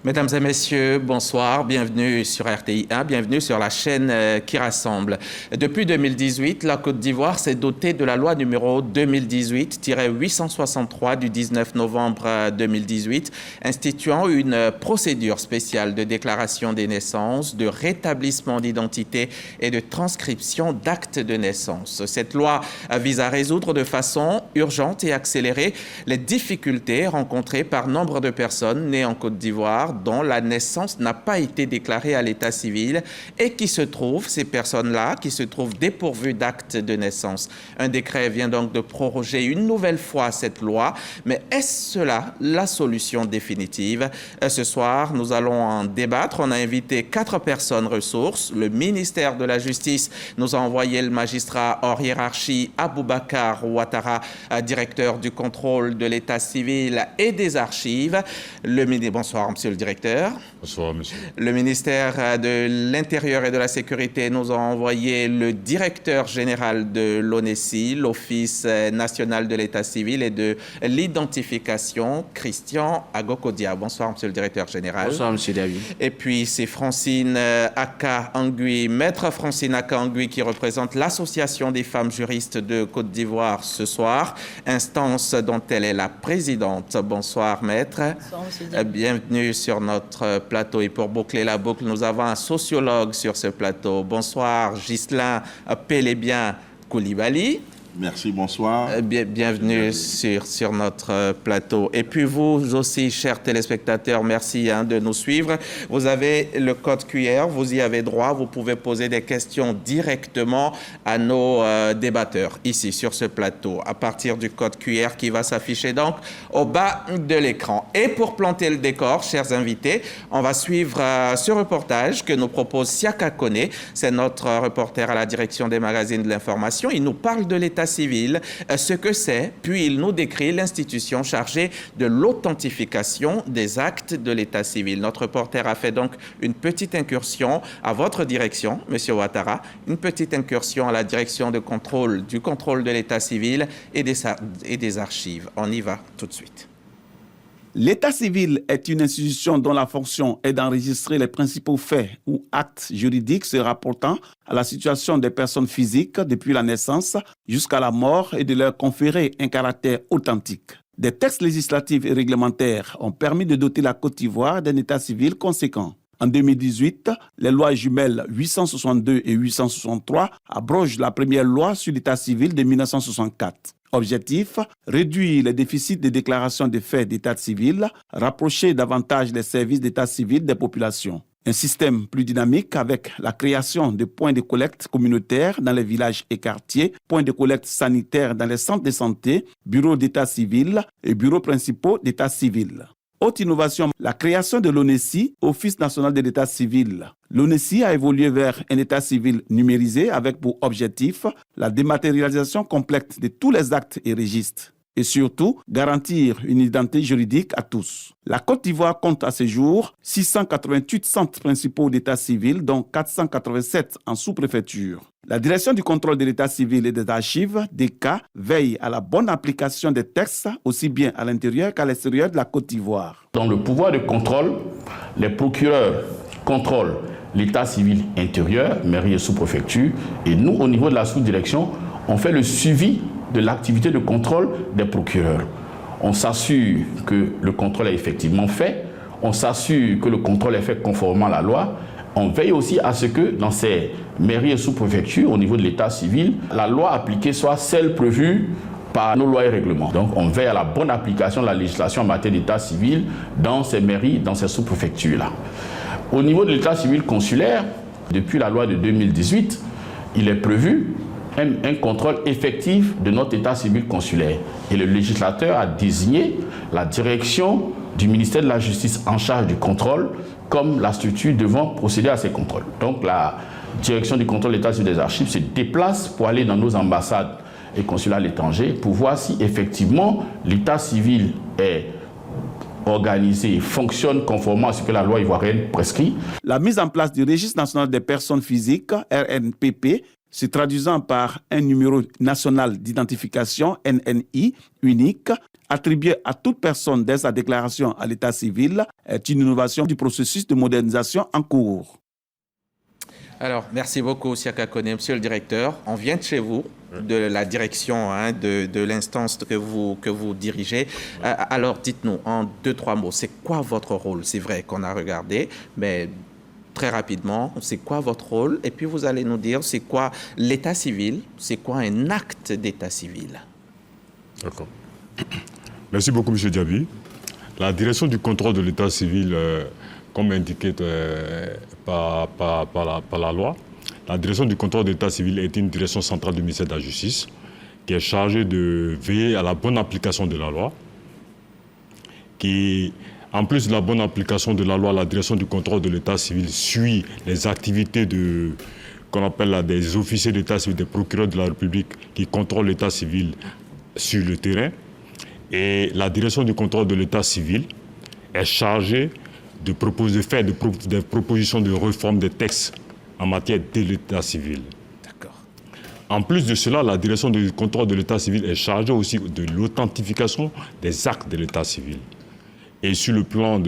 Mesdames et messieurs, bonsoir, bienvenue sur RTI1, bienvenue sur la chaîne qui rassemble. Depuis 2018, la Côte d'Ivoire s'est dotée de la loi numéro 2018-863 du 19 novembre 2018, instituant une procédure spéciale de déclaration des naissances, de rétablissement d'identité et de transcription d'actes de naissance. Cette loi vise à résoudre de façon urgente et accélérée les difficultés rencontrées par nombre de personnes nées en Côte d'Ivoire dont la naissance n'a pas été déclarée à l'état civil et qui se trouvent, ces personnes-là, qui se trouvent dépourvues d'actes de naissance. Un décret vient donc de proroger une nouvelle fois cette loi, mais est-ce cela la solution définitive? Ce soir, nous allons en débattre. On a invité 4 personnes ressources. Le ministère de la Justice nous a envoyé le magistrat hors hiérarchie Aboubacar Ouattara, directeur du contrôle de l'état civil et des archives. Bonsoir, monsieur le directeur. Bonsoir, monsieur. Le ministère de l'Intérieur et de la Sécurité nous a envoyé le directeur général de l'ONESI, l'Office national de l'état civil et de l'identification, Christian Agokodia. Bonsoir, monsieur le directeur général. Bonsoir, monsieur David. Et puis, c'est Francine Aka Angui, maître Francine Aka Angui, qui représente l'Association des femmes juristes de Côte d'Ivoire ce soir, instance dont elle est la présidente. Bonsoir, maître. Bonsoir, monsieur David. Bienvenue sur notre plateau. Et pour boucler la boucle, nous avons un sociologue sur ce plateau. Bonsoir, Ghislain Pélébien Koulibaly. Merci, bonsoir. Bienvenue sur notre plateau. Et puis vous aussi, chers téléspectateurs, merci de nous suivre. Vous avez le code QR, vous y avez droit. Vous pouvez poser des questions directement à nos débatteurs ici sur ce plateau à partir du code QR qui va s'afficher donc au bas de l'écran. Et pour planter le décor, chers invités, on va suivre ce reportage que nous propose Siaka Kone. C'est notre reporter à la direction des magazines de l'information. Il nous parle de l'état civil, ce que c'est, puis il nous décrit l'institution chargée de l'authentification des actes de l'état civil. Notre reporter a fait donc une petite incursion à votre direction, monsieur Ouattara, une petite incursion à la direction du contrôle de l'état civil et des archives. On y va tout de suite. L'état civil est une institution dont la fonction est d'enregistrer les principaux faits ou actes juridiques se rapportant à la situation des personnes physiques depuis la naissance jusqu'à la mort et de leur conférer un caractère authentique. Des textes législatifs et réglementaires ont permis de doter la Côte d'Ivoire d'un état civil conséquent. En 2018, les lois jumelles 862 et 863 abrogent la première loi sur l'état civil de 1964. Objectif, réduire les déficits de déclaration des faits d'état civil, rapprocher davantage les services d'état civil des populations. Un système plus dynamique avec la création de points de collecte communautaires dans les villages et quartiers, points de collecte sanitaires dans les centres de santé, bureaux d'état civil et bureaux principaux d'état civil. Autre innovation, la création de l'ONESI, Office national de l'état civil. L'ONESI a évolué vers un état civil numérisé avec pour objectif la dématérialisation complète de tous les actes et registres. Et surtout, garantir une identité juridique à tous. La Côte d'Ivoire compte à ce jour 688 centres principaux d'état civil, dont 487 en sous-préfecture. La direction du contrôle de l'état civil et des archives, DECA, veille à la bonne application des textes, aussi bien à l'intérieur qu'à l'extérieur de la Côte d'Ivoire. Dans le pouvoir de contrôle, les procureurs contrôlent l'état civil intérieur, mairie et sous-préfecture, et nous, au niveau de la sous-direction, on fait le suivi de l'activité de contrôle des procureurs. On s'assure que le contrôle est effectivement fait, on s'assure que le contrôle est fait conformément à la loi. On veille aussi à ce que dans ces mairies et sous-préfectures, au niveau de l'état civil, la loi appliquée soit celle prévue par nos lois et règlements. Donc on veille à la bonne application de la législation en matière d'état civil dans ces mairies, dans ces sous-préfectures-là. Au niveau de l'état civil consulaire, depuis la loi de 2018, il est prévu un contrôle effectif de notre état civil consulaire. Et le législateur a désigné la direction du ministère de la Justice en charge du contrôle comme la structure devant procéder à ces contrôles. Donc la direction du contrôle de l'état civil des archives se déplace pour aller dans nos ambassades et consulats à l'étranger pour voir si effectivement l'état civil est organisé, fonctionne conformément à ce que la loi ivoirienne prescrit. La mise en place du registre national des personnes physiques, RNPP, se traduisant par un numéro national d'identification, NNI, unique, attribué à toute personne dès sa déclaration à l'état civil, est une innovation du processus de modernisation en cours. Alors, merci beaucoup, Siaka Kone. Monsieur le directeur, on vient de chez vous, de la direction de l'instance que vous dirigez. Alors, dites-nous en 2-3 mots, c'est quoi votre rôle? C'est vrai qu'on a regardé, mais très rapidement, c'est quoi votre rôle? Et puis, vous allez nous dire, c'est quoi l'état civil? C'est quoi un acte d'état civil? D'accord. Merci beaucoup, M. Diaby. La direction du contrôle de l'état civil, comme indiqué par la loi, la direction du contrôle de l'état civil est une direction centrale du ministère de la Justice qui est chargée de veiller à la bonne application de la loi. En plus de la bonne application de la loi, la direction du contrôle de l'état civil suit les activités qu'on appelle des officiers d'état civil, des procureurs de la République qui contrôlent l'état civil sur le terrain. Et la direction du contrôle de l'état civil est chargée de faire des propositions de réforme des textes en matière de l'état civil. D'accord. En plus de cela, la direction du contrôle de l'état civil est chargée aussi de l'authentification des actes de l'état civil. Et sur le plan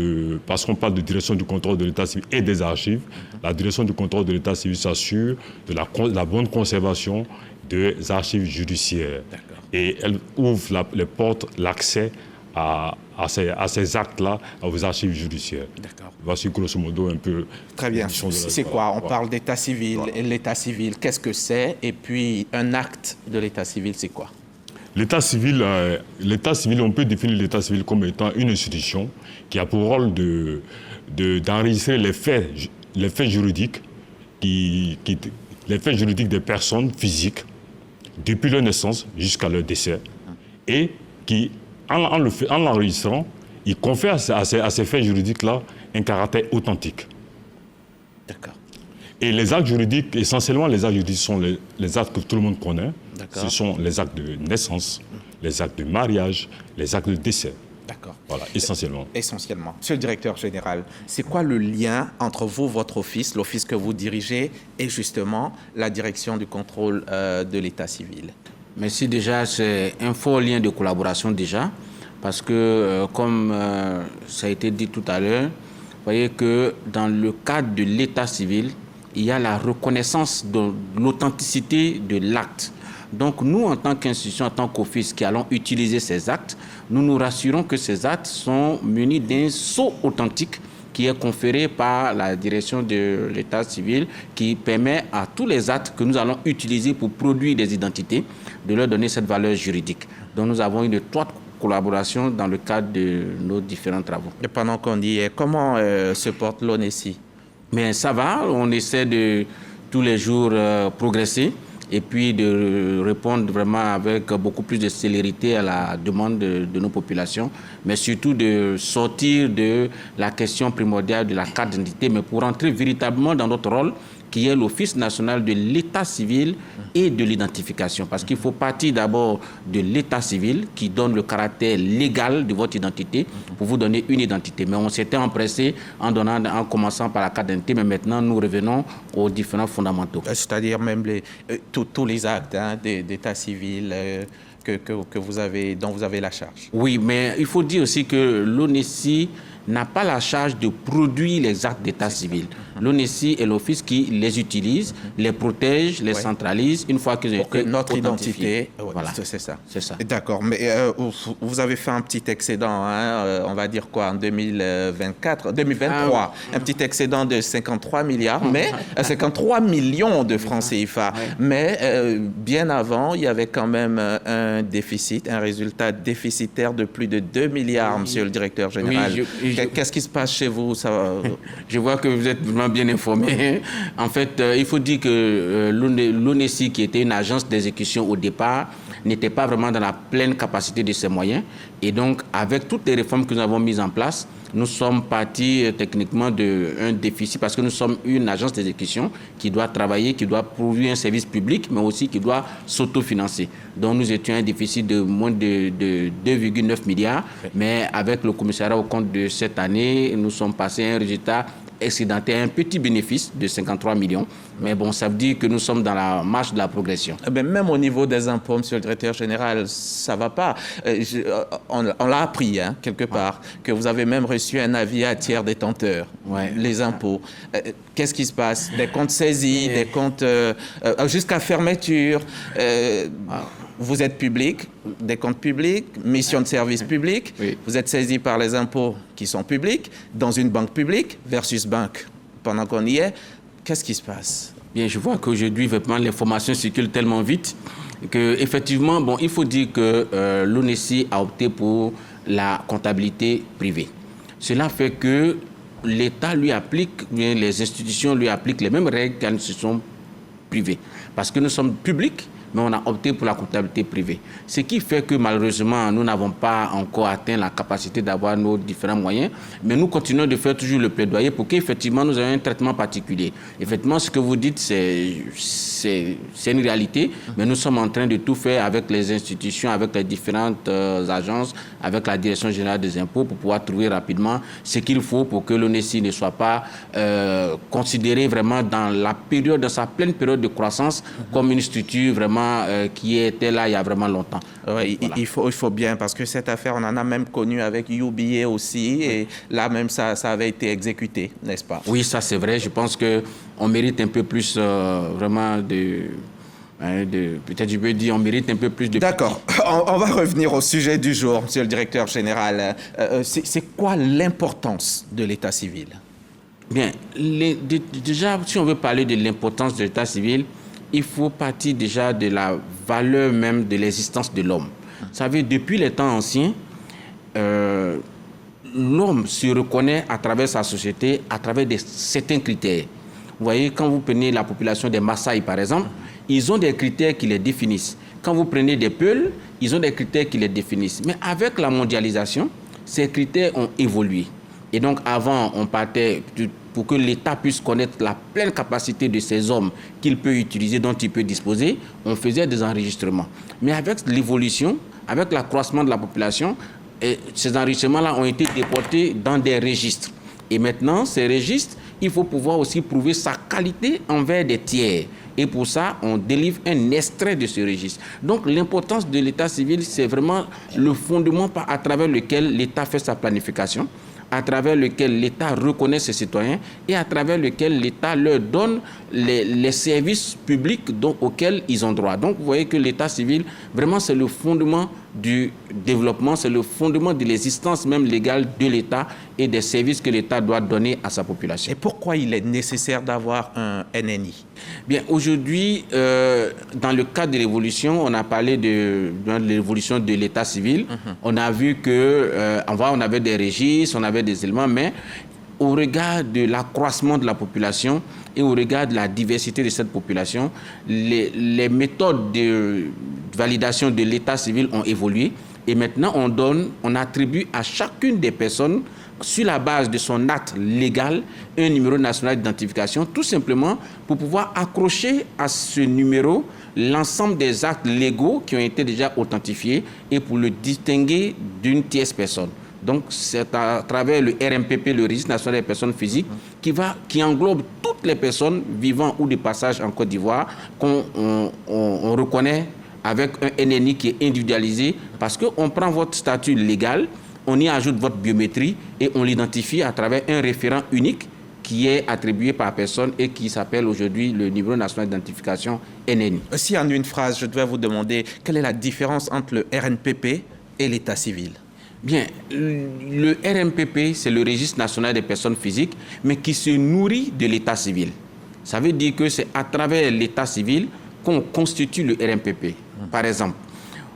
parce qu'on parle de direction du contrôle de l'état civil et des archives, la direction du contrôle de l'état civil s'assure de la bonne conservation des archives judiciaires. D'accord. Et elle ouvre les portes, l'accès à ces actes-là, aux archives judiciaires. D'accord. Voici grosso modo un peu... Très bien. C'est quoi? On parle d'état civil. Voilà. Et l'état civil, qu'est-ce que c'est? Et puis, un acte de l'état civil, c'est quoi? L'état civil, on peut définir l'état civil comme étant une institution qui a pour rôle d'enregistrer les faits juridiques, les faits juridiques des personnes physiques depuis leur naissance jusqu'à leur décès, et qui, en l'enregistrant, il confère à ces faits juridiques-là un caractère authentique. D'accord. Et les actes juridiques, essentiellement les actes juridiques sont les actes que tout le monde connaît. Ce sont les actes de naissance, les actes de mariage, les actes de décès. D'accord. Voilà, essentiellement. Essentiellement. Monsieur le directeur général, c'est quoi le lien entre vous, votre office, l'office que vous dirigez, et justement la direction du contrôle de l'état civil? Merci déjà, c'est un fort lien de collaboration déjà, parce que comme ça a été dit tout à l'heure, vous voyez que dans le cadre de l'état civil, il y a la reconnaissance de l'authenticité de l'acte. Donc nous, en tant qu'institution, en tant qu'office qui allons utiliser ces actes, nous nous rassurons que ces actes sont munis d'un sceau authentique qui est conféré par la direction de l'état civil, qui permet à tous les actes que nous allons utiliser pour produire des identités, de leur donner cette valeur juridique. Donc nous avons une étroite collaboration dans le cadre de nos différents travaux. Et pendant qu'on y est, comment se porte l'ONESI? Mais ça va, on essaie de tous les jours progresser et puis de répondre vraiment avec beaucoup plus de célérité à la demande de nos populations, mais surtout de sortir de la question primordiale de la carte d'identité, mais pour entrer véritablement dans notre rôle, qui est l'Office national de l'état civil et de l'identification. Parce qu'il faut partir d'abord de l'état civil qui donne le caractère légal de votre identité pour vous donner une identité. Mais on s'était empressé en commençant par la carte d'identité, mais maintenant nous revenons aux différents fondamentaux. C'est-à-dire même tous les actes d'état civil dont vous avez la charge. Oui, mais il faut dire aussi que l'ONESI n'a pas la charge de produire les actes d'état civil. L'ONESI est l'office qui les utilise, les protège, les centralise une fois qu'ils ont été notre identifiés. identité, voilà. C'est ça. C'est ça. D'accord, mais vous avez fait un petit excédent, on va dire quoi, en 2023, un petit excédent de 53 milliards, mais 53 millions de francs CFA. Mais bien avant, il y avait quand même un déficit, un résultat déficitaire de plus de 2 milliards, monsieur le directeur général. Qu'est-ce qui se passe chez vous? Je vois que vous êtes vraiment bien informé. En fait, il faut dire que l'ONESI, qui était une agence d'exécution au départ, n'était pas vraiment dans la pleine capacité de ses moyens. Et donc, avec toutes les réformes que nous avons mises en place, nous sommes partis techniquement d'un déficit parce que nous sommes une agence d'exécution qui doit travailler, qui doit produire un service public, mais aussi qui doit s'autofinancer. Donc nous étions un déficit de moins de 2,9 milliards, mais avec le commissariat aux comptes de cette année, nous sommes passés à un résultat excédentaire, un petit bénéfice de 53 millions. Mais bon, ça veut dire que nous sommes dans la marche de la progression. Même au niveau des impôts, Monsieur le Directeur Général, ça ne va pas. On l'a appris, quelque part, que vous avez même reçu un avis à tiers détenteur, les impôts. Qu'est-ce qui se passe? Des comptes saisis, des comptes jusqu'à fermeture. Vous êtes public, des comptes publics, mission de service public. Oui. Vous êtes saisi par les impôts qui sont publics dans une banque publique versus banque. Pendant qu'on y est, qu'est-ce qui se passe? Bien, je vois qu'aujourd'hui, vraiment, l'information circule tellement vite qu'effectivement, bon, il faut dire que l'ONESI a opté pour la comptabilité privée. Cela fait que l'État lui applique, les institutions lui appliquent les mêmes règles qu'une institution privée. Parce que nous sommes publics, mais on a opté pour la comptabilité privée. Ce qui fait que malheureusement, nous n'avons pas encore atteint la capacité d'avoir nos différents moyens, mais nous continuons de faire toujours le plaidoyer pour qu'effectivement nous ayons un traitement particulier. Effectivement, ce que vous dites, c'est une réalité, mais nous sommes en train de tout faire avec les institutions, avec les différentes agences, avec la Direction générale des impôts pour pouvoir trouver rapidement ce qu'il faut pour que l'ONESI ne soit pas considéré vraiment dans sa pleine période de croissance comme une structure vraiment qui était là il y a vraiment longtemps. Oui, voilà. il faut bien, parce que cette affaire, on en a même connu avec UBA aussi, et là même ça avait été exécuté, n'est-ce pas? Oui, ça c'est vrai. Je pense qu'on mérite un peu plus vraiment peut-être je peux dire, on mérite un peu plus de... D'accord. On va revenir au sujet du jour, Monsieur le Directeur Général. C'est quoi l'importance de l'état civil? Bien, déjà, si on veut parler de l'importance de l'état civil, il faut partir déjà de la valeur même de l'existence de l'homme. Vous savez, depuis les temps anciens, l'homme se reconnaît à travers sa société, à travers certains critères. Vous voyez, quand vous prenez la population des Maasai, par exemple, ils ont des critères qui les définissent. Quand vous prenez des Peuls, ils ont des critères qui les définissent. Mais avec la mondialisation, ces critères ont évolué. Et donc, avant, on partait pour que l'État puisse connaître la pleine capacité de ces hommes qu'il peut utiliser, dont il peut disposer, on faisait des enregistrements. Mais avec l'évolution, avec l'accroissement de la population, ces enregistrements-là ont été déportés dans des registres. Et maintenant, ces registres, il faut pouvoir aussi prouver sa qualité envers des tiers. Et pour ça, on délivre un extrait de ce registre. Donc, l'importance de l'état civil, c'est vraiment le fondement à travers lequel l'État fait sa planification, à travers lequel l'État reconnaît ses citoyens et à travers lequel l'État leur donne les services publics auxquels ils ont droit. Donc, vous voyez que l'état civil, vraiment, c'est le fondement du développement, c'est le fondement de l'existence même légale de l'État et des services que l'État doit donner à sa population. Et pourquoi il est nécessaire d'avoir un NNI? Bien, aujourd'hui, dans le cadre de l'évolution, on a parlé de l'évolution de l'état civil. On a vu qu'avant, on avait des registres, on avait des éléments, mais au regard de l'accroissement de la population et au regard de la diversité de cette population, les méthodes de validation de l'état civil ont évolué. Et maintenant, on attribue à chacune des personnes, sur la base de son acte légal, un numéro national d'identification, tout simplement pour pouvoir accrocher à ce numéro l'ensemble des actes légaux qui ont été déjà authentifiés et pour le distinguer d'une tierce personne. Donc, c'est à travers le RMPP, le Registre national des personnes physiques, qui englobe toutes les personnes vivant ou de passage en Côte d'Ivoire qu'on reconnaît avec un NNI qui est individualisé parce qu'on prend votre statut légal, on y ajoute votre biométrie et on l'identifie à travers un référent unique qui est attribué par personne et qui s'appelle aujourd'hui le numéro national d'identification NNI. Si en une phrase, je dois vous demander quelle est la différence entre le RNPP et l'état civil? Bien, le RMPP, c'est le Registre national des personnes physiques, mais qui se nourrit de l'état civil. Ça veut dire que c'est à travers l'état civil qu'on constitue le RMPP. Par exemple,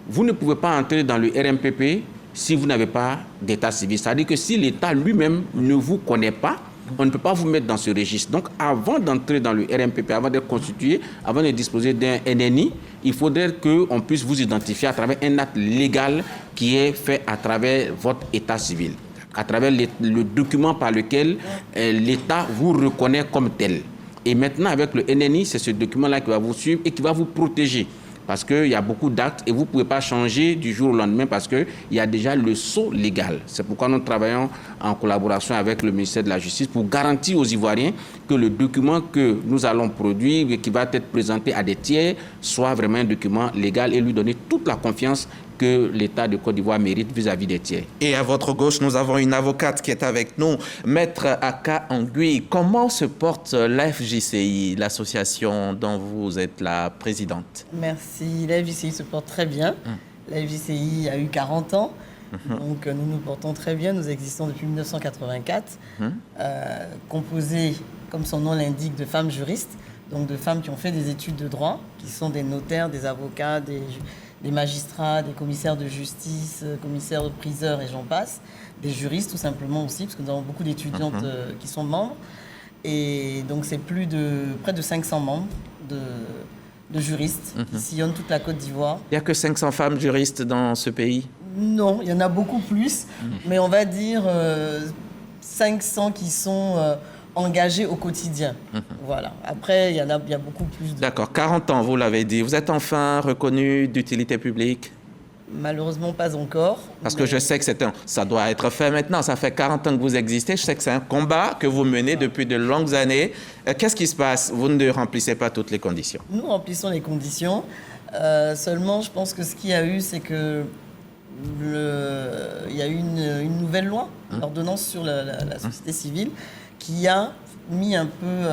vous ne pouvez pas entrer dans le RMPP si vous n'avez pas d'état civil. C'est-à-dire que si l'État lui-même ne vous connaît pas, on ne peut pas vous mettre dans ce registre. Donc, avant d'entrer dans le RMPP, avant d'être constitué, avant de disposer d'un NNI, il faudrait qu'on puisse vous identifier à travers un acte légal qui est fait à travers votre état civil, à travers le document par lequel l'État vous reconnaît comme tel. Et maintenant, avec le NNI, c'est ce document-là qui va vous suivre et qui va vous protéger. Parce qu'il y a beaucoup d'actes et vous ne pouvez pas changer du jour au lendemain parce qu'il y a déjà le sceau légal. C'est pourquoi nous travaillons en collaboration avec le ministère de la Justice pour garantir aux Ivoiriens que le document que nous allons produire et qui va être présenté à des tiers soit vraiment un document légal et lui donner toute la confiance que l'État de Côte d'Ivoire mérite vis-à-vis des tiers. Et à votre gauche, nous avons une avocate qui est avec nous, Maître Aka Angui. Comment se porte l'AFJCI, l'association dont vous êtes la présidente? Merci. L'AFJCI se porte très bien. L'AFJCI a eu 40 ans. Donc nous nous portons très bien. Nous existons depuis 1984, composés, comme son nom l'indique, de femmes juristes, donc de femmes qui ont fait des études de droit, qui sont des notaires, des avocats, des magistrats, des commissaires de justice, commissaires de priseurs et j'en passe, des juristes tout simplement aussi, parce que nous avons beaucoup d'étudiantes qui sont membres. Et donc c'est près de 500 membres de juristes qui sillonnent toute la Côte d'Ivoire. Il n'y a que 500 femmes juristes dans ce pays? Non, il y en a beaucoup plus, mais on va dire 500 qui sont engagés au quotidien. Voilà. Après, il y a beaucoup plus. D'accord, 40 ans, vous l'avez dit. Vous êtes enfin reconnu d'utilité publique? Malheureusement, pas encore. Parce que je sais que ça doit être fait maintenant. Ça fait 40 ans que vous existez. Je sais que c'est un combat que vous menez depuis de longues années. Qu'est-ce qui se passe? Vous ne remplissez pas toutes les conditions. Nous remplissons les conditions. Seulement, je pense que ce qu'il y a eu, c'est que il y a eu une nouvelle loi, l'ordonnance sur la société civile, qui a mis un peu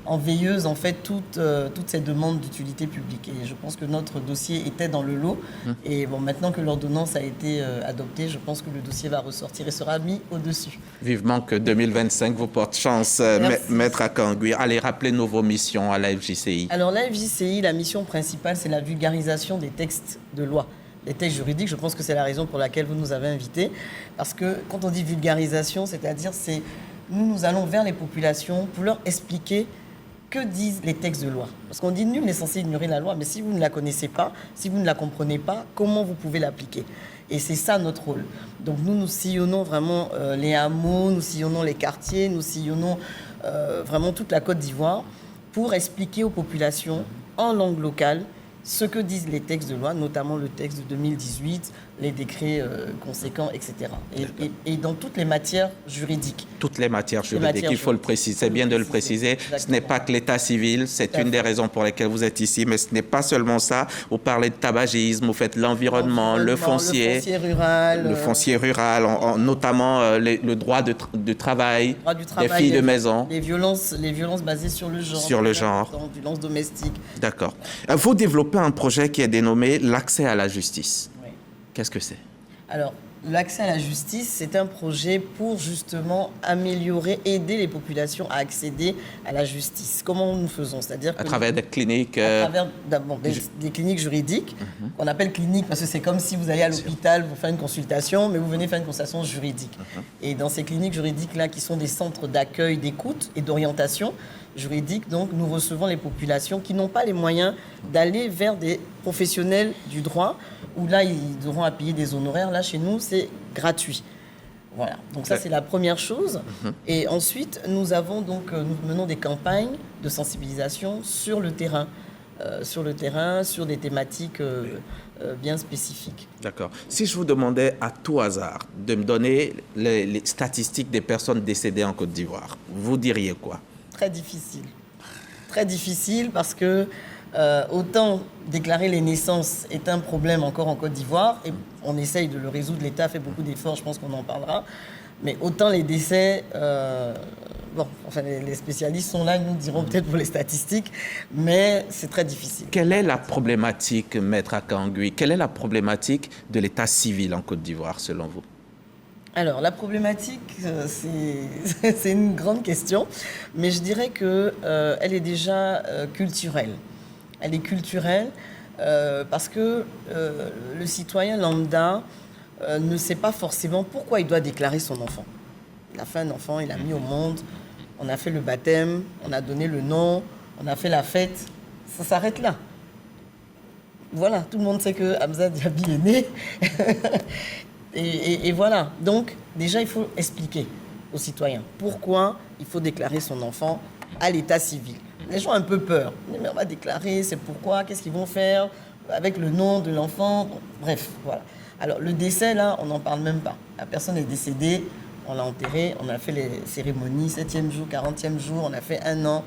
en veilleuse en fait toutes ces demandes d'utilité publique. Et je pense que notre dossier était dans le lot. Et bon, maintenant que l'ordonnance a été adoptée, je pense que le dossier va ressortir et sera mis au-dessus. Vivement que 2025 vous porte chance, Maître Aka Angui. Allez, rappelez-nous vos missions à l'AFJCI. Alors l'AFJCI, la mission principale, c'est la vulgarisation des textes de loi. Les textes juridiques, je pense que c'est la raison pour laquelle vous nous avez invités. Parce que quand on dit vulgarisation, c'est-à-dire nous allons vers les populations pour leur expliquer que disent les textes de loi. Parce qu'on dit nul n'est censé ignorer la loi, mais si vous ne la connaissez pas, si vous ne la comprenez pas, comment vous pouvez l'appliquer? Et c'est ça notre rôle. Donc nous sillonnons vraiment les hameaux, nous sillonnons les quartiers, nous sillonnons vraiment toute la Côte d'Ivoire pour expliquer aux populations en langue locale ce que disent les textes de loi, notamment le texte de 2018, les décrets conséquents, etc. Et dans toutes les matières juridiques. Toutes les matières juridiques, il faut le préciser. C'est bien de le préciser. Exactement. Ce n'est pas que l'état civil, c'est une des raisons pour lesquelles vous êtes ici, mais ce n'est pas seulement ça. Vous parlez de tabagisme, vous faites l'environnement, le foncier rural. Le foncier rural, notamment le droit de travail, des filles de maison. Les violences basées sur le genre. Sur le genre. Violences domestiques. D'accord. Vous développez un projet qui est dénommé l'accès à la justice. Oui. Qu'est-ce que c'est? Alors, l'accès à la justice, c'est un projet pour justement améliorer, aider les populations à accéder à la justice. Comment nous faisons? C'est-à-dire à travers des cliniques... À travers des cliniques juridiques, qu'on appelle cliniques parce que c'est comme si vous allez à l'hôpital pour faire une consultation, mais vous venez faire une consultation juridique. Et dans ces cliniques juridiques-là, qui sont des centres d'accueil, d'écoute et d'orientation juridique, donc nous recevons les populations qui n'ont pas les moyens d'aller vers des professionnels du droit, où là, ils auront à payer des honoraires. Là, chez nous, c'est gratuit. Voilà. Donc ça, c'est la première chose. Et ensuite, nous menons des campagnes de sensibilisation sur le terrain, sur des thématiques bien spécifiques. D'accord. Si je vous demandais à tout hasard de me donner les statistiques des personnes décédées en Côte d'Ivoire, vous diriez quoi? Très difficile. Très difficile parce que autant déclarer les naissances est un problème encore en Côte d'Ivoire, et on essaye de le résoudre, l'État fait beaucoup d'efforts, je pense qu'on en parlera, mais autant les décès, les spécialistes sont là, ils nous diront peut-être pour les statistiques, mais c'est très difficile. Quelle est la problématique, Maître Aka Angui, quelle est la problématique de l'état civil en Côte d'Ivoire, selon vous? Alors, la problématique, c'est une grande question, mais je dirais qu'elle est déjà culturelle. Elle est culturelle parce que le citoyen lambda ne sait pas forcément pourquoi il doit déclarer son enfant. Il a fait un enfant, il l'a mis au monde, on a fait le baptême, on a donné le nom, on a fait la fête, ça s'arrête là. Voilà, tout le monde sait que Hamza Diaby est né. Et voilà. Donc, déjà, il faut expliquer aux citoyens pourquoi il faut déclarer son enfant à l'état civil. Les gens ont un peu peur. Mais on va déclarer, c'est pourquoi? Qu'est-ce qu'ils vont faire? avec le nom de l'enfant, bon, bref, voilà. Alors le décès, là, on n'en parle même pas. La personne est décédée, on l'a enterrée, on a fait les cérémonies, 7e jour, 40e jour, on a fait 1 an,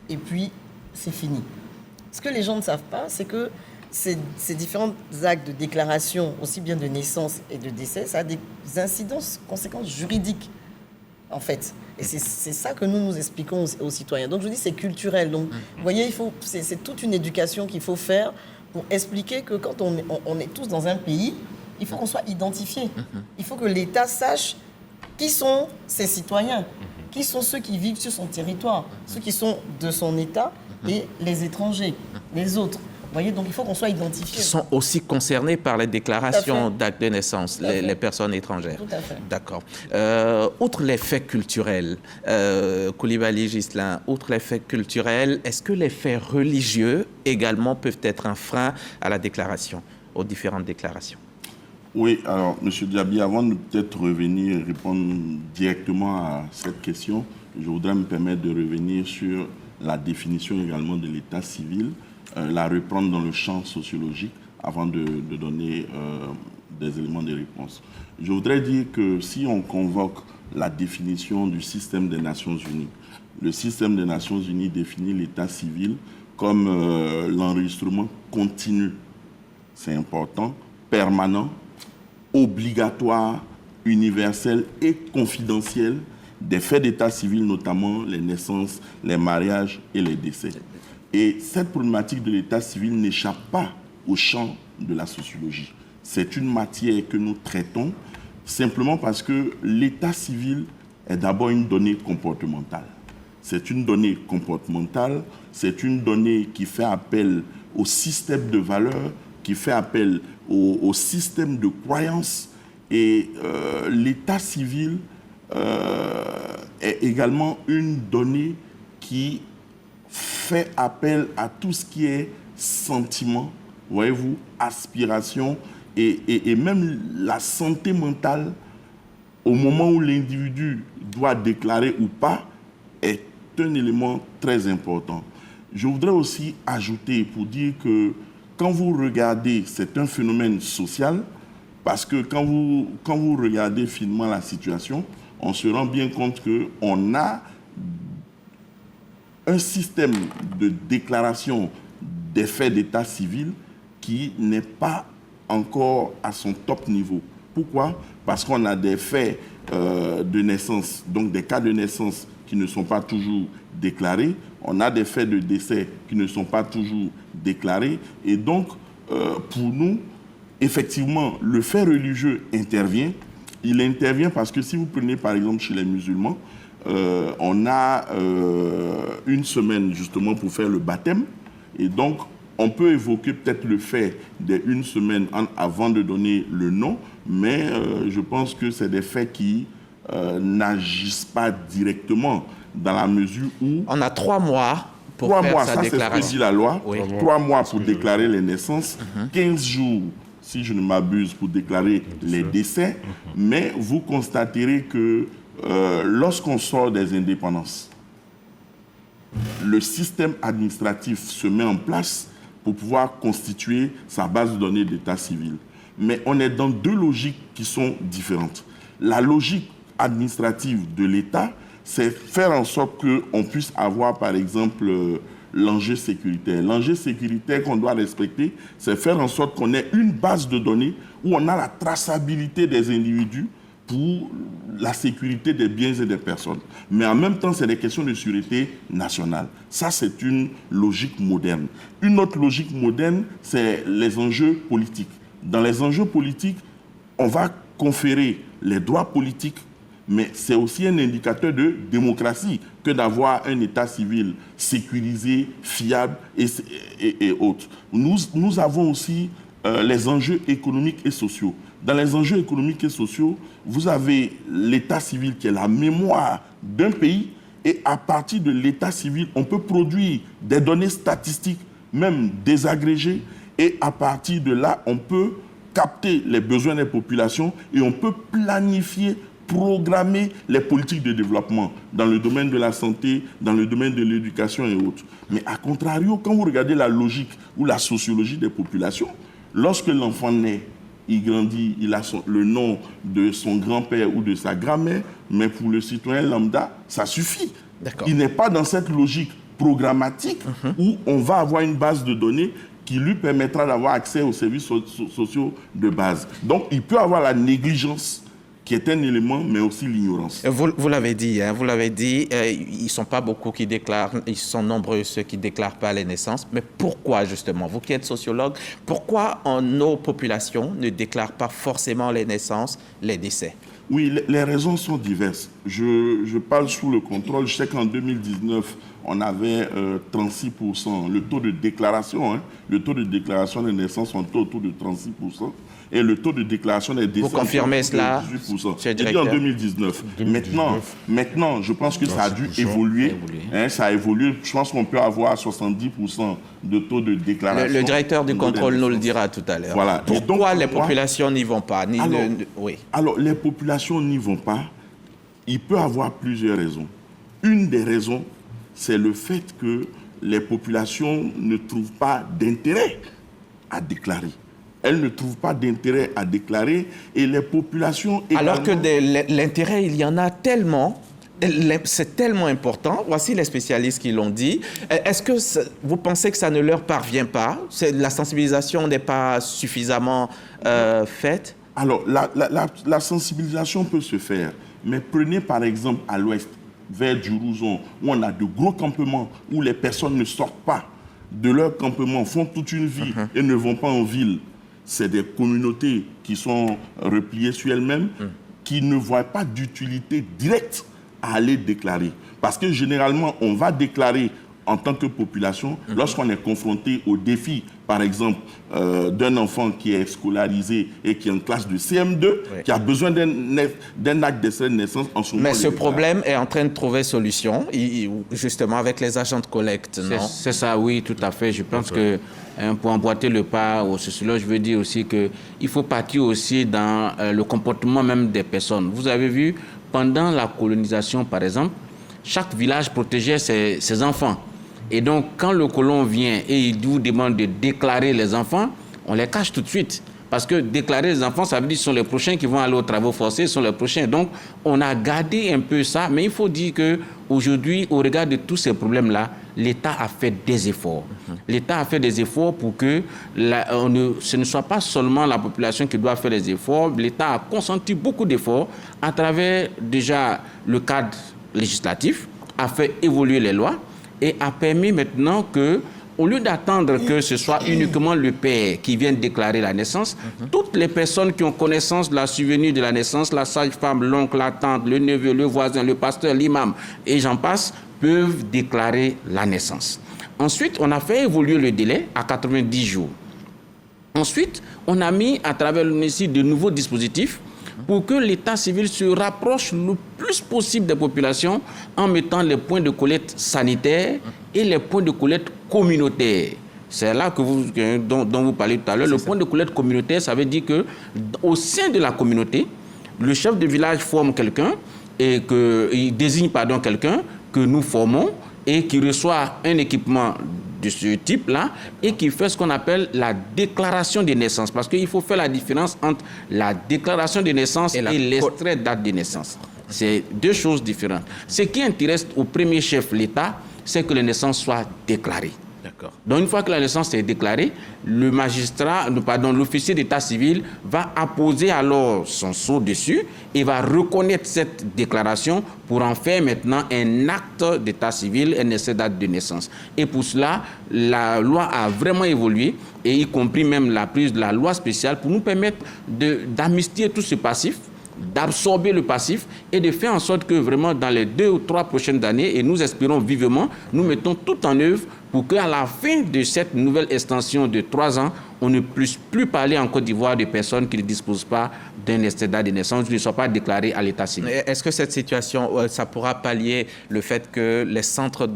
et puis c'est fini. Ce que les gens ne savent pas, c'est que ces différents actes de déclaration, aussi bien de naissance et de décès, ça a des incidences, conséquences juridiques, en fait. Et c'est ça que nous expliquons aux citoyens. Donc je dis c'est culturel. Donc vous voyez, c'est toute une éducation qu'il faut faire pour expliquer que quand on est tous dans un pays, il faut qu'on soit identifié. Il faut que l'État sache qui sont ses citoyens, qui sont ceux qui vivent sur son territoire, ceux qui sont de son État et les étrangers, les autres. Vous voyez, donc il faut qu'on soit identifié. Qui sont aussi concernés par les déclarations d'actes de naissance, les personnes étrangères. Tout à fait. D'accord. Outre les faits culturels, Coulibaly Ghislain, outre les faits culturels, est-ce que les faits religieux également peuvent être un frein à la déclaration, aux différentes déclarations? Oui, alors, M. Diaby, avant de peut-être revenir et répondre directement à cette question, je voudrais me permettre de revenir sur la définition également de l'état civil, la reprendre dans le champ sociologique avant de donner des éléments de réponse. Je voudrais dire que si on convoque la définition du système des Nations Unies, le système des Nations Unies définit l'état civil comme l'enregistrement continu, c'est important, permanent, obligatoire, universel et confidentiel des faits d'état civil, notamment les naissances, les mariages et les décès. Et cette problématique de l'état civil n'échappe pas au champ de la sociologie. C'est une matière que nous traitons simplement parce que l'état civil est d'abord une donnée comportementale. C'est une donnée comportementale, c'est une donnée qui fait appel au système de valeurs, qui fait appel au système de croyances. Et l'état civil est également une donnée qui fait appel à tout ce qui est sentiment, voyez-vous, aspiration et même la santé mentale au moment où l'individu doit déclarer ou pas est un élément très important. Je voudrais aussi ajouter pour dire que quand vous regardez, c'est un phénomène social, parce que quand vous regardez finement la situation, on se rend bien compte qu'on a un système de déclaration des faits d'état civil qui n'est pas encore à son top niveau. Pourquoi? Parce qu'on a des faits de naissance, donc des cas de naissance qui ne sont pas toujours déclarés. On a des faits de décès qui ne sont pas toujours déclarés. Et donc, pour nous, effectivement, le fait religieux intervient. Il intervient parce que si vous prenez par exemple chez les musulmans, on a une semaine justement pour faire le baptême. Et donc, on peut évoquer peut-être le fait d'une semaine avant de donner le nom, mais je pense que c'est des faits qui n'agissent pas directement dans la mesure où... On a 3 mois pour faire sa déclaration. 3 mois, ça c'est ce que dit la loi. Oui. 3 mois pour déclarer les naissances, 15 jours, si je ne m'abuse, pour déclarer les décès. Mais vous constaterez que lorsqu'on sort des indépendances, le système administratif se met en place pour pouvoir constituer sa base de données d'état civil. Mais on est dans 2 logiques qui sont différentes. La logique administrative de l'État, c'est faire en sorte qu'on puisse avoir, par exemple, l'enjeu sécuritaire. L'enjeu sécuritaire qu'on doit respecter, c'est faire en sorte qu'on ait une base de données où on a la traçabilité des individus pour la sécurité des biens et des personnes. Mais en même temps, c'est des questions de sûreté nationale. Ça, c'est une logique moderne. Une autre logique moderne, c'est les enjeux politiques. Dans les enjeux politiques, on va conférer les droits politiques, mais c'est aussi un indicateur de démocratie que d'avoir un état civil sécurisé, fiable et autres. Nous avons aussi les enjeux économiques et sociaux. Dans les enjeux économiques et sociaux, vous avez l'état civil qui est la mémoire d'un pays, et à partir de l'état civil, on peut produire des données statistiques, même désagrégées, et à partir de là, on peut capter les besoins des populations et on peut planifier programmer les politiques de développement dans le domaine de la santé, dans le domaine de l'éducation et autres. Mais à contrario, quand vous regardez la logique ou la sociologie des populations, lorsque l'enfant naît, il grandit, il a le nom de son grand-père ou de sa grand-mère, mais pour le citoyen lambda, ça suffit. Il n'est pas dans cette logique programmatique où on va avoir une base de données qui lui permettra d'avoir accès aux services sociaux de base. Donc, il peut avoir la négligence qui est un élément, mais aussi l'ignorance. Vous l'avez dit, ils ne sont pas beaucoup qui déclarent, ils sont nombreux ceux qui ne déclarent pas les naissances. Mais pourquoi, justement, vous qui êtes sociologue, pourquoi nos populations ne déclarent pas forcément les naissances, les décès? Oui, les raisons sont diverses. Je parle sous le contrôle. Je sais qu'en 2019, on avait 36%. Le taux de déclaration, le taux de déclaration des naissances était autour de 36%. Et le taux de déclaration des décès... Vous confirmez cela, 18%. C'était en 2019. Maintenant, je pense que ça a dû évoluer. Ça a évolué. Je pense qu'on peut avoir 70% de taux de déclaration. Le directeur du contrôle nous le dira tout à l'heure. Voilà. Pourquoi les populations n'y vont pas? Alors, les populations n'y vont pas. Il peut y avoir plusieurs raisons. Une des raisons, c'est le fait que les populations ne trouvent pas d'intérêt à déclarer. Elles ne trouvent pas d'intérêt à déclarer et les populations... Alors que l'intérêt, il y en a tellement, c'est tellement important. Voici les spécialistes qui l'ont dit. Est-ce que vous pensez que ça ne leur parvient pas? La sensibilisation n'est pas suffisamment faite? Alors, la sensibilisation peut se faire, mais prenez par exemple à l'ouest, vers Djourouzon, où on a de gros campements, où les personnes ne sortent pas de leur campement, font toute une vie et ne vont pas en ville. C'est des communautés qui sont repliées sur elles-mêmes, qui ne voient pas d'utilité directe à aller déclarer. Parce que généralement, on va déclarer en tant que population lorsqu'on est confronté au défi, par exemple, d'un enfant qui est scolarisé et qui est en classe de CM2, qui a besoin d'un acte d'extrait de naissance en ce moment. Mais ce problème est en train de trouver solution, justement avec les agents de collecte, non? C'est ça, oui, tout à fait. Je pense que pour emboîter le pas au sociologue, je veux dire aussi qu'il faut partir aussi dans le comportement même des personnes. Vous avez vu, pendant la colonisation, par exemple, chaque village protégeait ses enfants. Et donc, quand le colon vient et il vous demande de déclarer les enfants, on les cache tout de suite. Parce que déclarer les enfants, ça veut dire que ce sont les prochains qui vont aller aux travaux forcés, ce sont les prochains. Donc, on a gardé un peu ça. Mais il faut dire qu'aujourd'hui, au regard de tous ces problèmes-là, l'État a fait des efforts. L'État a fait des efforts pour que ce ne soit pas seulement la population qui doit faire les efforts. L'État a consenti beaucoup d'efforts à travers déjà le cadre législatif, a fait évoluer les lois et a permis maintenant que, au lieu d'attendre que ce soit uniquement le père qui vienne déclarer la naissance, toutes les personnes qui ont connaissance de la survenue de la naissance, la sage-femme, l'oncle, la tante, le neveu, le voisin, le pasteur, l'imam, et j'en passe, peuvent déclarer la naissance. Ensuite, on a fait évoluer le délai à 90 jours. Ensuite, on a mis à travers le ministère de nouveaux dispositifs pour que l'état civil se rapproche le plus possible des populations en mettant les points de collecte sanitaires et les points de collecte communautaires. C'est là dont vous parlez tout à l'heure. Le point de collecte communautaire, ça veut dire qu'au sein de la communauté, le chef de village forme quelqu'un et il désigne quelqu'un que nous formons et qui reçoit un équipement de ce type-là et qui fait ce qu'on appelle la déclaration de naissance. Parce qu'il faut faire la différence entre la déclaration de naissance et l'extrait date de naissance. C'est deux choses différentes. Ce qui intéresse au premier chef l'État, c'est que les naissances soient déclarées. D'accord. Donc une fois que la naissance est déclarée, l'officier d'état civil va apposer alors son sceau dessus et va reconnaître cette déclaration pour en faire maintenant un acte d'état civil, un extrait date de naissance. Et pour cela, la loi a vraiment évolué, et y compris même la prise de la loi spéciale pour nous permettre d'amnistier tout ce passif, d'absorber le passif et de faire en sorte que vraiment dans les 2 ou 3 prochaines années, et nous espérons vivement, nous mettons tout en œuvre pour qu'à la fin de cette nouvelle extension de 3 ans, on ne puisse plus parler en Côte d'Ivoire de personnes qui ne disposent pas d'un extrait de naissance, qui ne sont pas déclarées à l'état civil. Est-ce que cette situation, ça pourra pallier le fait que les centres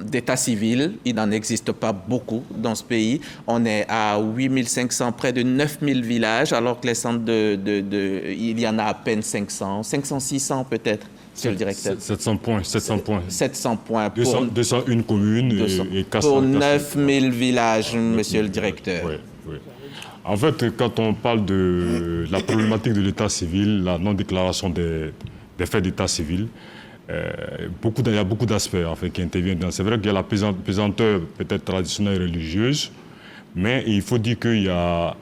d'état civil, il n'en existe pas beaucoup dans ce pays. On est à 8500, près de 9000 villages, alors que les centres il y en a à peine 500, 600 peut-être. Monsieur le directeur. 700 points. 700 points. 201 communes et 400. Pour 9000 villages, monsieur le directeur. Oui. En fait, quand on parle de la problématique de l'état civil, la non-déclaration des faits d'état civil, il y a beaucoup d'aspects en fait, qui interviennent. C'est vrai qu'il y a la pesanteur peut-être traditionnelle et religieuse, mais il faut dire qu'il y a...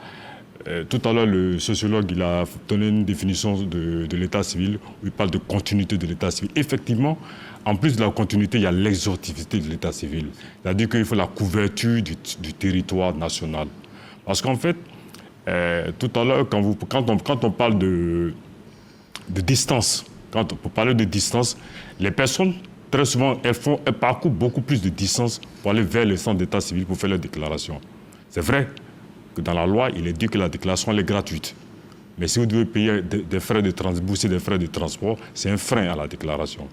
tout à l'heure, le sociologue il a donné une définition de l'état civil où il parle de continuité de l'état civil. Effectivement, en plus de la continuité, il y a l'exhaustivité de l'état civil. C'est-à-dire qu'il faut la couverture du territoire national. Parce qu'en fait, tout à l'heure, quand on parle de distance, pour parler de distance, les personnes, très souvent, elles parcourent beaucoup plus de distance pour aller vers le centre d'état civil pour faire leur déclaration. C'est vrai que dans la loi, il est dit que la déclaration elle est gratuite. Mais si vous devez payer des frais de bourser des frais de transport, c'est un frein à la déclaration.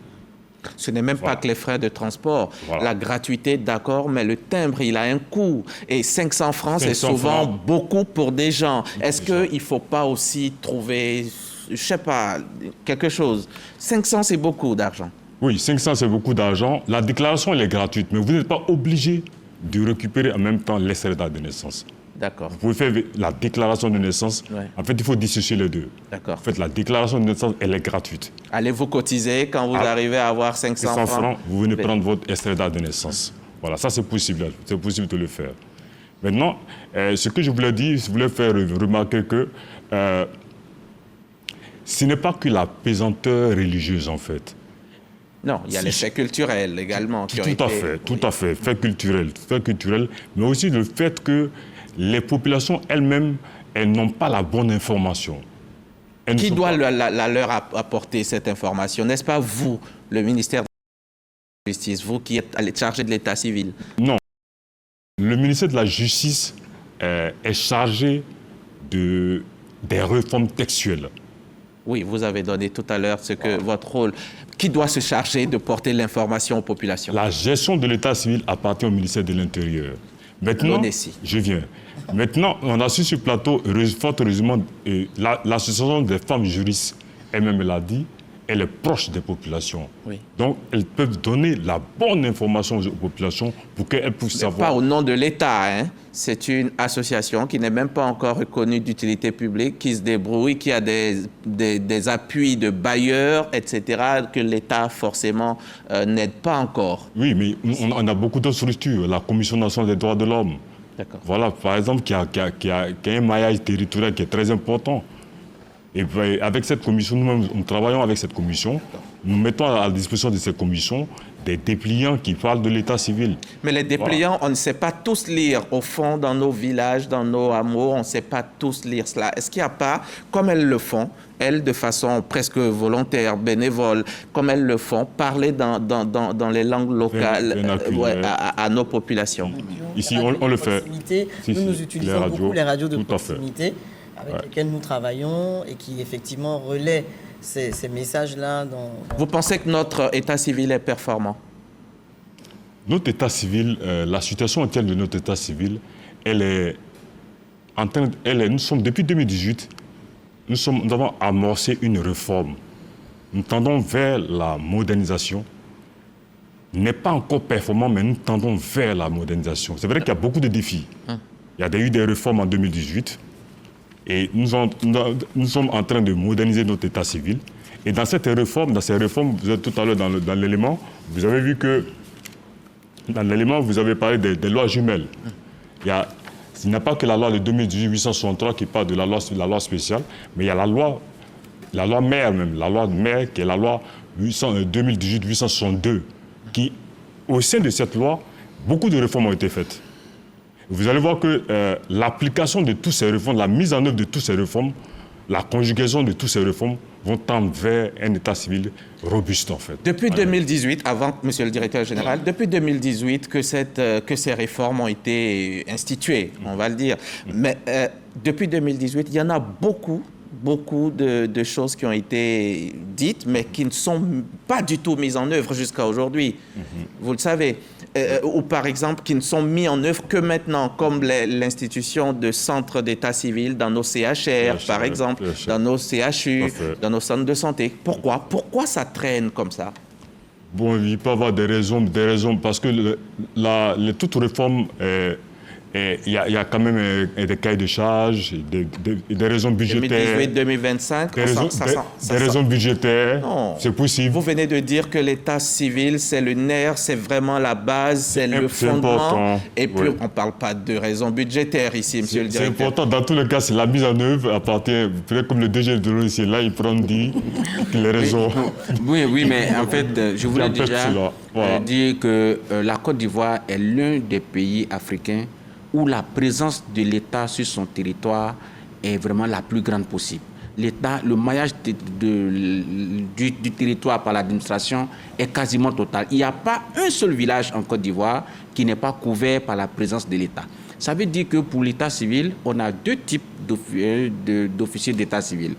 Ce n'est même pas que les frais de transport. Voilà. La gratuité, d'accord, mais le timbre, il a un coût. Et 500 francs, c'est souvent beaucoup pour des gens. Est-ce qu'il ne faut pas aussi trouver, je ne sais pas, quelque chose? 500, c'est beaucoup d'argent. Oui, 500, c'est beaucoup d'argent. La déclaration, elle est gratuite, mais vous n'êtes pas obligé de récupérer en même temps l'extrait de naissance. D'accord. Vous pouvez faire la déclaration de naissance. Ouais. En fait, il faut dissocier les deux. D'accord. En fait, la déclaration de naissance, elle est gratuite. Allez-vous cotiser quand vous arrivez à avoir 500 francs? Vous venez prendre votre extrait de naissance. Voilà, ça c'est possible. C'est possible de le faire. Maintenant, ce que je voulais dire, je voulais faire remarquer que ce n'est pas que la pesanteur religieuse, en fait. Non, il y a les faits culturels également. Tout à fait. Faits culturels, mais aussi le fait que les populations elles-mêmes, elles n'ont pas la bonne information. Qui doit leur apporter cette information? N'est-ce pas vous, le ministère de la Justice, vous qui êtes chargé de l'état civil? Non. Le ministère de la Justice est chargé des réformes textuelles. Oui, vous avez donné tout à l'heure votre rôle. Qui doit se charger de porter l'information aux populations? La gestion de l'état civil appartient au ministère de l'Intérieur. Maintenant, je viens. Maintenant, on a su sur le plateau, fort heureusement, l'association des femmes juristes, elle-même l'a dit, elle est proche des populations. Oui. Donc, elles peuvent donner la bonne information aux populations pour qu'elles puissent savoir. Pas au nom de l'État, hein. C'est une association qui n'est même pas encore reconnue d'utilité publique, qui se débrouille, qui a des appuis de bailleurs, etc., que l'État, forcément, n'aide pas encore. Oui, mais on a beaucoup d'autres structures. La Commission nationale des droits de l'homme. D'accord. Voilà, par exemple, qui a un maillage territorial qui est très important. Et avec cette commission, nous travaillons avec cette commission. Nous mettons à la disposition de cette commission des dépliants qui parlent de l'état civil. Mais les dépliants, on ne sait pas tous lire. Au fond, dans nos villages, dans nos hameaux, on ne sait pas tous lire cela. Est-ce qu'il n'y a pas, comme elles le font, elles, de façon presque volontaire, bénévole, comme elles le font, parler dans les langues locales à nos populations? Ici, on le fait. Nous utilisons beaucoup les radios de proximité avec lesquelles nous travaillons et qui, effectivement, relaient ces messages-là. Vous pensez que notre état civil est performant? Notre état civil, la situation actuelle de notre état civil, nous sommes, depuis 2018, nous avons amorcé une réforme. Nous tendons vers la modernisation. N'est pas encore performant, mais nous tendons vers la modernisation. C'est vrai qu'il y a beaucoup de défis. Il y a eu des réformes en 2018. Et nous sommes en train de moderniser notre état civil. Et dans ces réformes, vous êtes tout à l'heure dans l'élément, vous avez vu que dans l'élément, vous avez parlé des lois jumelles. Il n'y a pas que la loi de 2018-863 qui parle de la loi spéciale, mais il y a la loi mère même, la loi mère qui est la loi 2018-862, qui, au sein de cette loi, beaucoup de réformes ont été faites. Vous allez voir que l'application de toutes ces réformes, la mise en œuvre de toutes ces réformes, la conjugaison de toutes ces réformes vont tendre vers un état civil robuste, en fait. Depuis 2018, avant, monsieur le directeur général, depuis 2018 que ces réformes ont été instituées, on va le dire. Mais depuis 2018, il y en a beaucoup de choses qui ont été dites, mais qui ne sont pas du tout mises en œuvre jusqu'à aujourd'hui. Vous le savez. Ou par exemple, qui ne sont mis en œuvre que maintenant, comme l'institution de centres d'état civil dans nos CHR, par exemple, dans nos CHU, dans nos centres de santé. Pourquoi ça traîne comme ça? Bon, il peut y avoir des raisons parce que toute réforme... Il y a quand même des cahiers de charges, des raisons budgétaires. 2018-2025, des raisons budgétaires, c'est possible. Vous venez de dire que l'état civil, c'est le nerf, c'est vraiment la base, c'est le fondement. Important, et puis, on ne parle pas de raisons budgétaires ici, monsieur le directeur. C'est important. Dans tous les cas, c'est la mise en œuvre à partir, peut-être comme le DG de l'ONU, là, il prend dit les raisons. Oui, mais en fait, je voulais déjà dire que la Côte d'Ivoire est l'un des pays africains où la présence de l'État sur son territoire est vraiment la plus grande possible. L'État, le maillage du territoire par l'administration est quasiment total. Il n'y a pas un seul village en Côte d'Ivoire qui n'est pas couvert par la présence de l'État. Ça veut dire que pour l'État civil, on a deux types d'officiers d'État civil.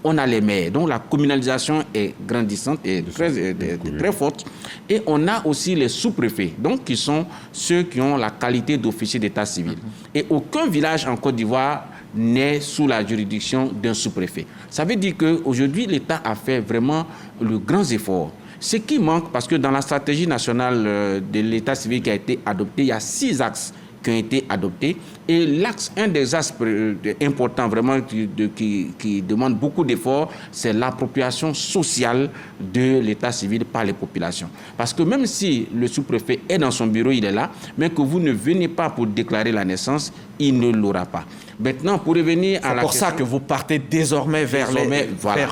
On a les maires, donc la communalisation est grandissante et très forte. Et on a aussi les sous-préfets, donc qui sont ceux qui ont la qualité d'officier d'état civil. Et aucun village en Côte d'Ivoire n'est sous la juridiction d'un sous-préfet. Ça veut dire qu'aujourd'hui, l'État a fait vraiment le grand effort. Ce qui manque, parce que dans la stratégie nationale de l'état civil qui a été adoptée, il y a 6 axes qui ont été adoptés. Et un des axes importants vraiment qui demande beaucoup d'efforts, c'est l'appropriation sociale de l'état civil par les populations. Parce que même si le sous-préfet est dans son bureau, il est là, mais que vous ne venez pas pour déclarer la naissance, il ne l'aura pas. Maintenant, pour revenir à la question... C'est pour ça que vous partez désormais vers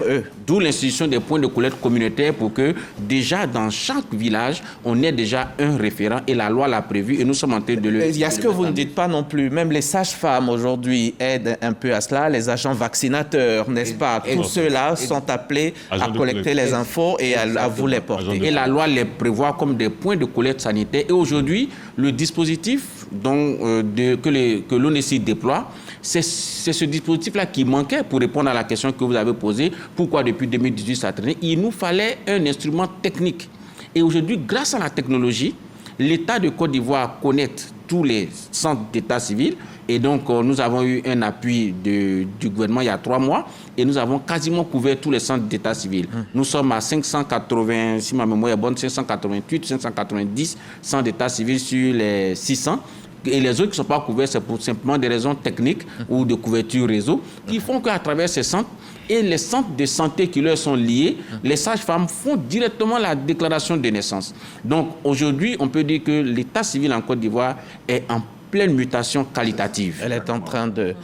eux. D'où l'institution des points de collecte communautaires pour que déjà dans chaque village, on ait déjà un référent et la loi l'a prévu et nous sommes en train de le... Il y a ce que vous ne dites pas non plus. Même les sages-femmes aujourd'hui aident un peu à cela, les agents vaccinateurs, n'est-ce pas? Tous ceux-là sont appelés à collecter les infos et à vous les porter. Et la loi les prévoit comme des points de collecte sanitaire. Et aujourd'hui, le dispositif que l'ONESI déploie, c'est ce dispositif-là qui manquait pour répondre à la question que vous avez posée. Pourquoi depuis 2018 ça traînait? Il nous fallait un instrument technique. Et aujourd'hui, grâce à la technologie, l'État de Côte d'Ivoire connecte tous les centres d'état civil. Et donc, nous avons eu un appui du gouvernement il y a 3 mois. Et nous avons quasiment couvert tous les centres d'état civil. Nous sommes à 580, si ma mémoire est bonne, 588, 590 centres d'état civil sur les 600. Et les autres qui ne sont pas couverts, c'est pour simplement des raisons techniques ou de couverture réseau qui font qu'à travers ces centres et les centres de santé qui leur sont liés, les sages-femmes font directement la déclaration de naissance. Donc aujourd'hui, on peut dire que l'état civil en Côte d'Ivoire est en pleine mutation qualitative. Elle est en train de...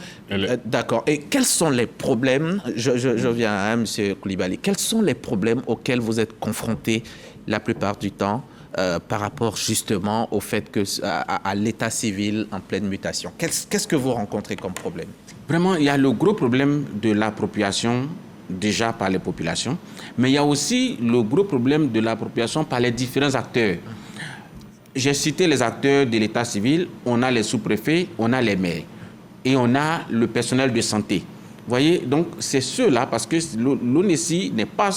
D'accord. Et quels sont les problèmes, je viens à M. Coulibaly, quels sont les problèmes auxquels vous êtes confrontés la plupart du temps par rapport justement au fait à l'état civil en pleine mutation? Qu'est-ce que vous rencontrez comme problème? Vraiment, il y a le gros problème de l'appropriation déjà par les populations, mais il y a aussi le gros problème de l'appropriation par les différents acteurs. J'ai cité les acteurs de l'état civil, on a les sous-préfets, on a les maires et on a le personnel de santé. Vous voyez, donc c'est ceux-là, parce que l'ONESI n'est pas...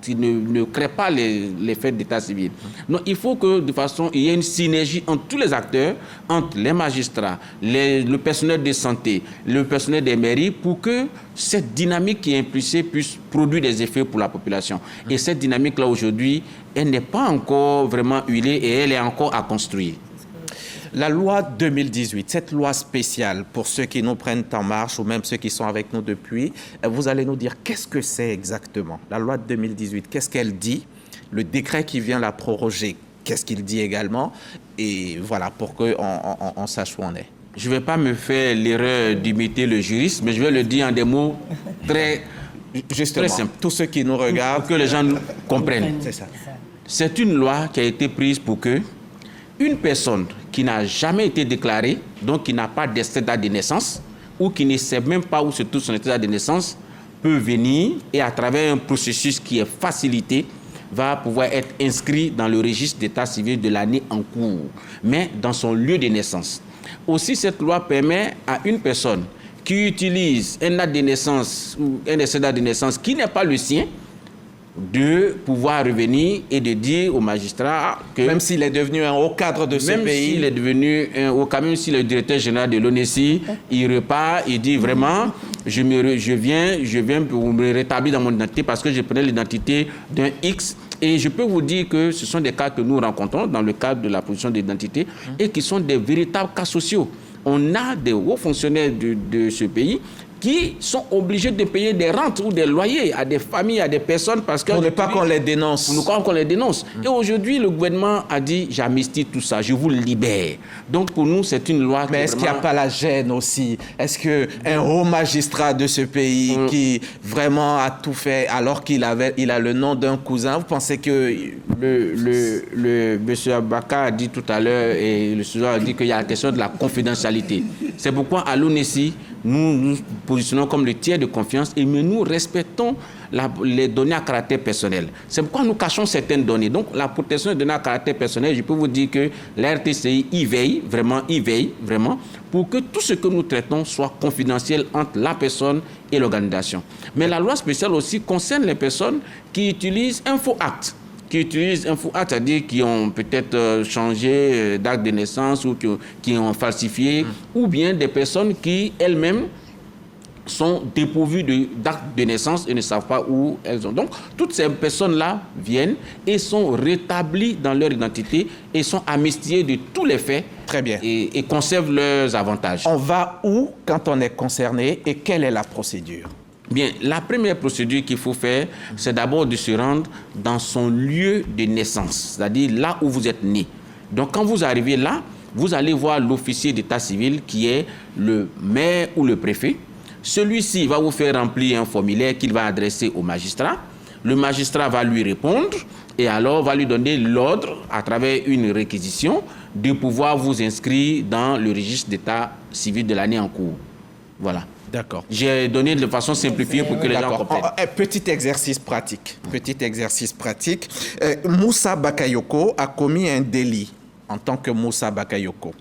qui ne crée pas les faits d'état civil. Donc, il faut que, de façon, il y ait une synergie entre tous les acteurs, entre les magistrats, le personnel de santé, le personnel des mairies, pour que cette dynamique qui est impulsée puisse produire des effets pour la population. Et cette dynamique-là, aujourd'hui, elle n'est pas encore vraiment huilée et elle est encore à construire. La loi 2018, cette loi spéciale, pour ceux qui nous prennent en marche ou même ceux qui sont avec nous depuis, vous allez nous dire qu'est-ce que c'est exactement? La loi de 2018, qu'est-ce qu'elle dit? Le décret qui vient la proroger, qu'est-ce qu'il dit également? Et voilà, pour qu'on sache où on est. Je ne vais pas me faire l'erreur d'imiter le juriste, mais je vais le dire en des mots très simples. Tous ceux qui nous regardent, pour que les gens nous comprennent. C'est ça. C'est une loi qui a été prise pour que une personne qui n'a jamais été déclarée, donc qui n'a pas d'état de naissance, ou qui ne sait même pas où se trouve son état de naissance, peut venir et à travers un processus qui est facilité, va pouvoir être inscrit dans le registre d'état civil de l'année en cours, mais dans son lieu de naissance. Aussi, cette loi permet à une personne qui utilise un acte de naissance ou un extrait d'acte de naissance qui n'est pas le sien, de pouvoir revenir et de dire au magistrat que... Même s'il est devenu un haut cadre de ce pays. Même s'il est devenu un haut cadre, même s'il est le directeur général de l'ONESI, il repart, il dit vraiment, je viens pour me rétablir dans mon identité parce que je prenais l'identité d'un X. Et je peux vous dire que ce sont des cas que nous rencontrons dans le cadre de la position d'identité et qui sont des véritables cas sociaux. On a des hauts fonctionnaires de ce pays qui sont obligés de payer des rentes ou des loyers à des familles, à des personnes parce que... Pour ne pas qu'on les dénonce. Pour ne pas qu'on les dénonce. Et aujourd'hui, le gouvernement a dit, j'amnistie tout ça, je vous libère. Donc pour nous, c'est une loi... Mais est-ce qu'il n'y a pas la gêne aussi? Est-ce qu'un haut magistrat de ce pays qui vraiment a tout fait alors qu'il a le nom d'un cousin, vous pensez que... Le monsieur Abaka a dit tout à l'heure, et le sujet a dit qu'il y a la question de la confidentialité. C'est pourquoi à l'ONESI, nous positionnons comme le tiers de confiance et nous respectons les données à caractère personnel. C'est pourquoi nous cachons certaines données. Donc la protection des données à caractère personnel, je peux vous dire que la RTCI y veille vraiment, pour que tout ce que nous traitons soit confidentiel entre la personne et l'organisation. Mais la loi spéciale aussi concerne les personnes qui utilisent un faux acte. C'est-à-dire qui ont peut-être changé d'acte de naissance ou qui ont falsifié, ou bien des personnes qui elles-mêmes sont dépourvues d'acte de naissance et ne savent pas où elles sont. Donc, toutes ces personnes-là viennent et sont rétablies dans leur identité et sont amnistiées de tous les faits. Très bien. Et conservent leurs avantages. On va où quand on est concerné et quelle est la procédure? Bien, la première procédure qu'il faut faire, c'est d'abord de se rendre dans son lieu de naissance, c'est-à-dire là où vous êtes né. Donc, quand vous arrivez là, vous allez voir l'officier d'état civil qui est le maire ou le préfet. Celui-ci va vous faire remplir un formulaire qu'il va adresser au magistrat. Le magistrat va lui répondre et alors va lui donner l'ordre, à travers une réquisition, de pouvoir vous inscrire dans le registre d'état civil de l'année en cours. Voilà. D'accord. J'ai donné de façon simplifiée pour que les gens comprennent. Petit exercice pratique. Moussa Bakayoko a commis un délit en tant que Moussa Bakayoko.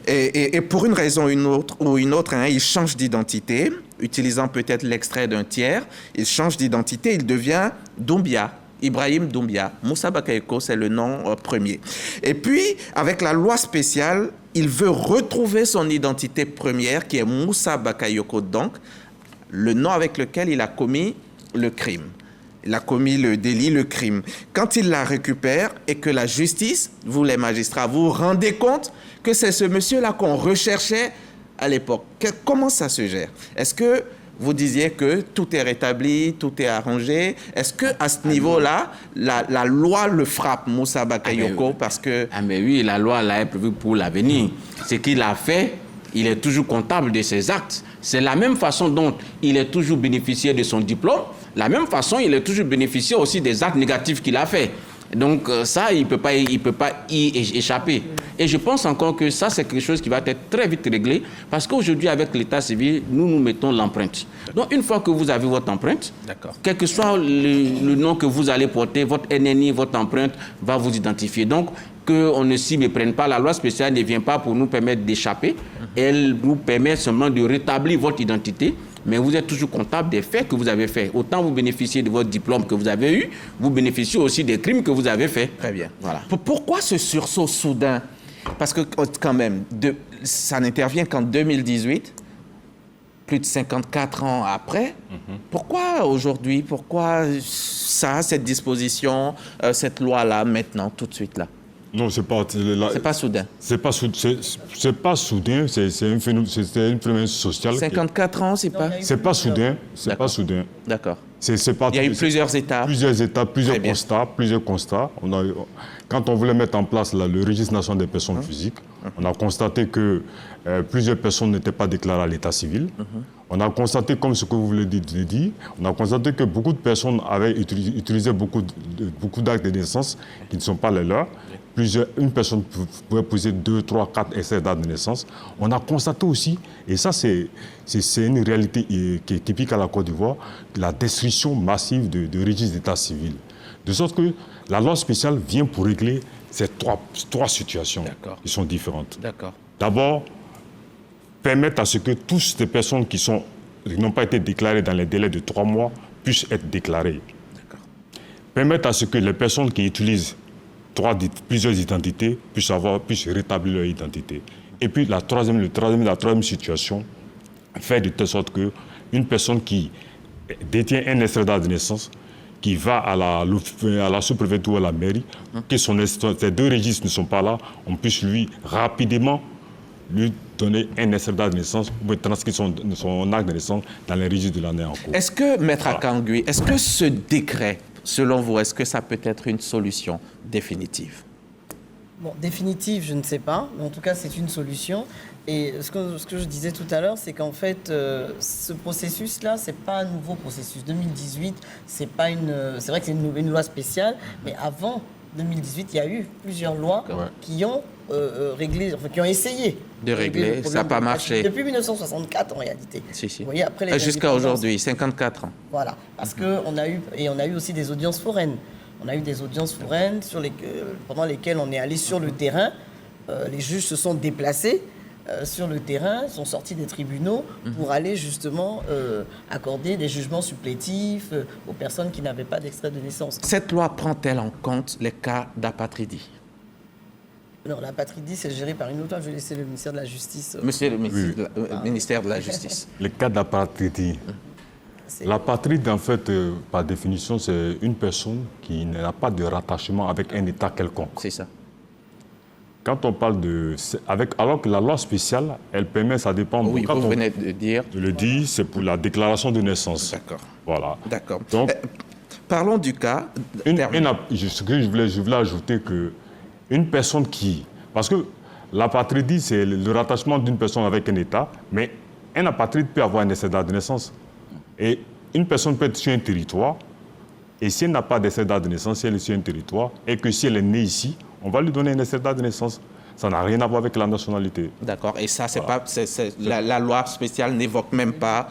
Et pour une raison ou une autre, il change d'identité, utilisant peut-être l'extrait d'un tiers. Il change d'identité, il devient Doumbia. Ibrahim Doumbia. Moussa Bakayoko, c'est le nom premier. Et puis, avec la loi spéciale, il veut retrouver son identité première, qui est Moussa Bakayoko, donc, le nom avec lequel il a commis le crime. Il a commis le délit, le crime. Quand il la récupère et que la justice, vous les magistrats, vous rendez compte que c'est ce monsieur-là qu'on recherchait à l'époque. Comment ça se gère? Est-ce que vous disiez que tout est rétabli, tout est arrangé? Est-ce qu'à ce niveau-là, la loi le frappe, Moussa Bakayoko, parce que... Ah mais oui, la loi l'a prévue pour l'avenir. Ce qu'il a fait, il est toujours comptable de ses actes. C'est la même façon dont il est toujours bénéficiaire de son diplôme, la même façon, il est toujours bénéficiaire aussi des actes négatifs qu'il a fait. Donc ça, il peut pas y échapper. Et je pense encore que ça, c'est quelque chose qui va être très vite réglé, parce qu'aujourd'hui, avec l'état civil, nous mettons l'empreinte. Donc une fois que vous avez votre empreinte, quel que soit le nom que vous allez porter, votre NNI, votre empreinte va vous identifier. Donc qu'on ne s'y méprenne pas, la loi spéciale ne vient pas pour nous permettre d'échapper, elle nous permet seulement de rétablir votre identité. Mais vous êtes toujours comptable des faits que vous avez faits. Autant vous bénéficiez de votre diplôme que vous avez eu, vous bénéficiez aussi des crimes que vous avez faits. Très bien. Voilà. Pourquoi ce sursaut soudain? Parce que quand même, ça n'intervient qu'en 2018, plus de 54 ans après. Pourquoi aujourd'hui? Pourquoi cette disposition, cette loi-là, maintenant, tout de suite là? Non, c'est pas soudain. C'est pas soudain, c'est un phénomène social. 54 ans, c'est pas... C'est pas soudain, c'est pas soudain. D'accord. Il y a eu plusieurs étapes. Plusieurs constats. Quand on voulait mettre en place le registre national des personnes physiques, On a constaté que plusieurs personnes n'étaient pas déclarées à l'état civil. On a constaté, comme ce que vous voulez dire, on a constaté que beaucoup de personnes avaient utilisé beaucoup d'actes de naissance qui ne sont pas les leurs. Une personne pouvait poser 2, 3, 4 essais d'actes de naissance. On a constaté aussi, et ça c'est une réalité qui est typique à la Côte d'Ivoire, la destruction massive de registres d'état civil. De sorte que la loi spéciale vient pour régler ces trois situations qui sont différentes. D'abord, permettre à ce que toutes les personnes qui n'ont pas été déclarées dans les délais de 3 mois puissent être déclarées. Permettre à ce que les personnes qui utilisent plusieurs identités puissent rétablir leur identité. Et puis la troisième situation, faire de telle sorte qu'une personne qui détient un extrait d'acte de naissance, qui va à la sous-préfecture ou à la mairie, que ces 2 registres ne sont pas là, on puisse rapidement lui donner un extrait d'acte de naissance ou transcrire son acte de naissance dans les registres de l'année en cours. Est-ce que, Maître Akangui, est-ce que ce décret, selon vous, est-ce que ça peut être une solution définitive? Bon, définitive, je ne sais pas, mais en tout cas, c'est une solution. Et ce que je disais tout à l'heure, c'est qu'en fait, ce processus-là, c'est pas un nouveau processus. 2018, c'est vrai que c'est une loi spéciale, mais avant 2018, il y a eu plusieurs lois qui ont qui ont essayé de régler. Ça n'a pas marché. Depuis 1964, en réalité. Si. Vous voyez, après jusqu'à aujourd'hui, 54 ans. Voilà, parce qu'on a eu aussi des audiences foraines. On a eu des audiences foraines pendant lesquelles on est allé sur le terrain. Les juges se sont déplacés sur le terrain, sont sortis des tribunaux pour aller justement accorder des jugements supplétifs aux personnes qui n'avaient pas d'extrait de naissance. Cette loi prend-elle en compte les cas d'apatridie? Non, l'apatridie, c'est géré par une autre loi. Je vais laisser le ministère de la Justice. Monsieur le ministère de la Justice. Les cas d'apatridie. L'apatride, en fait, par définition, c'est une personne qui n'a pas de rattachement avec un État quelconque. C'est ça. Quand on parle alors que la loi spéciale, elle permet, ça dépend... Oui, vous venez de dire... Je le dis, c'est pour la déclaration de naissance. D'accord. Voilà. D'accord. Donc, parlons du cas... Ce que je voulais ajouter qu'une personne qui... Parce que l'apatridie, c'est le rattachement d'une personne avec un État, mais un apatride peut avoir un extrait d'acte de naissance. Et une personne peut être sur un territoire, et si elle n'a pas d'extrait d'acte de naissance, si elle est sur un territoire, et que si elle est née ici, on va lui donner un extrait d'acte de naissance. Ça n'a rien à voir avec la nationalité. D'accord. Et ça, la loi spéciale n'évoque même pas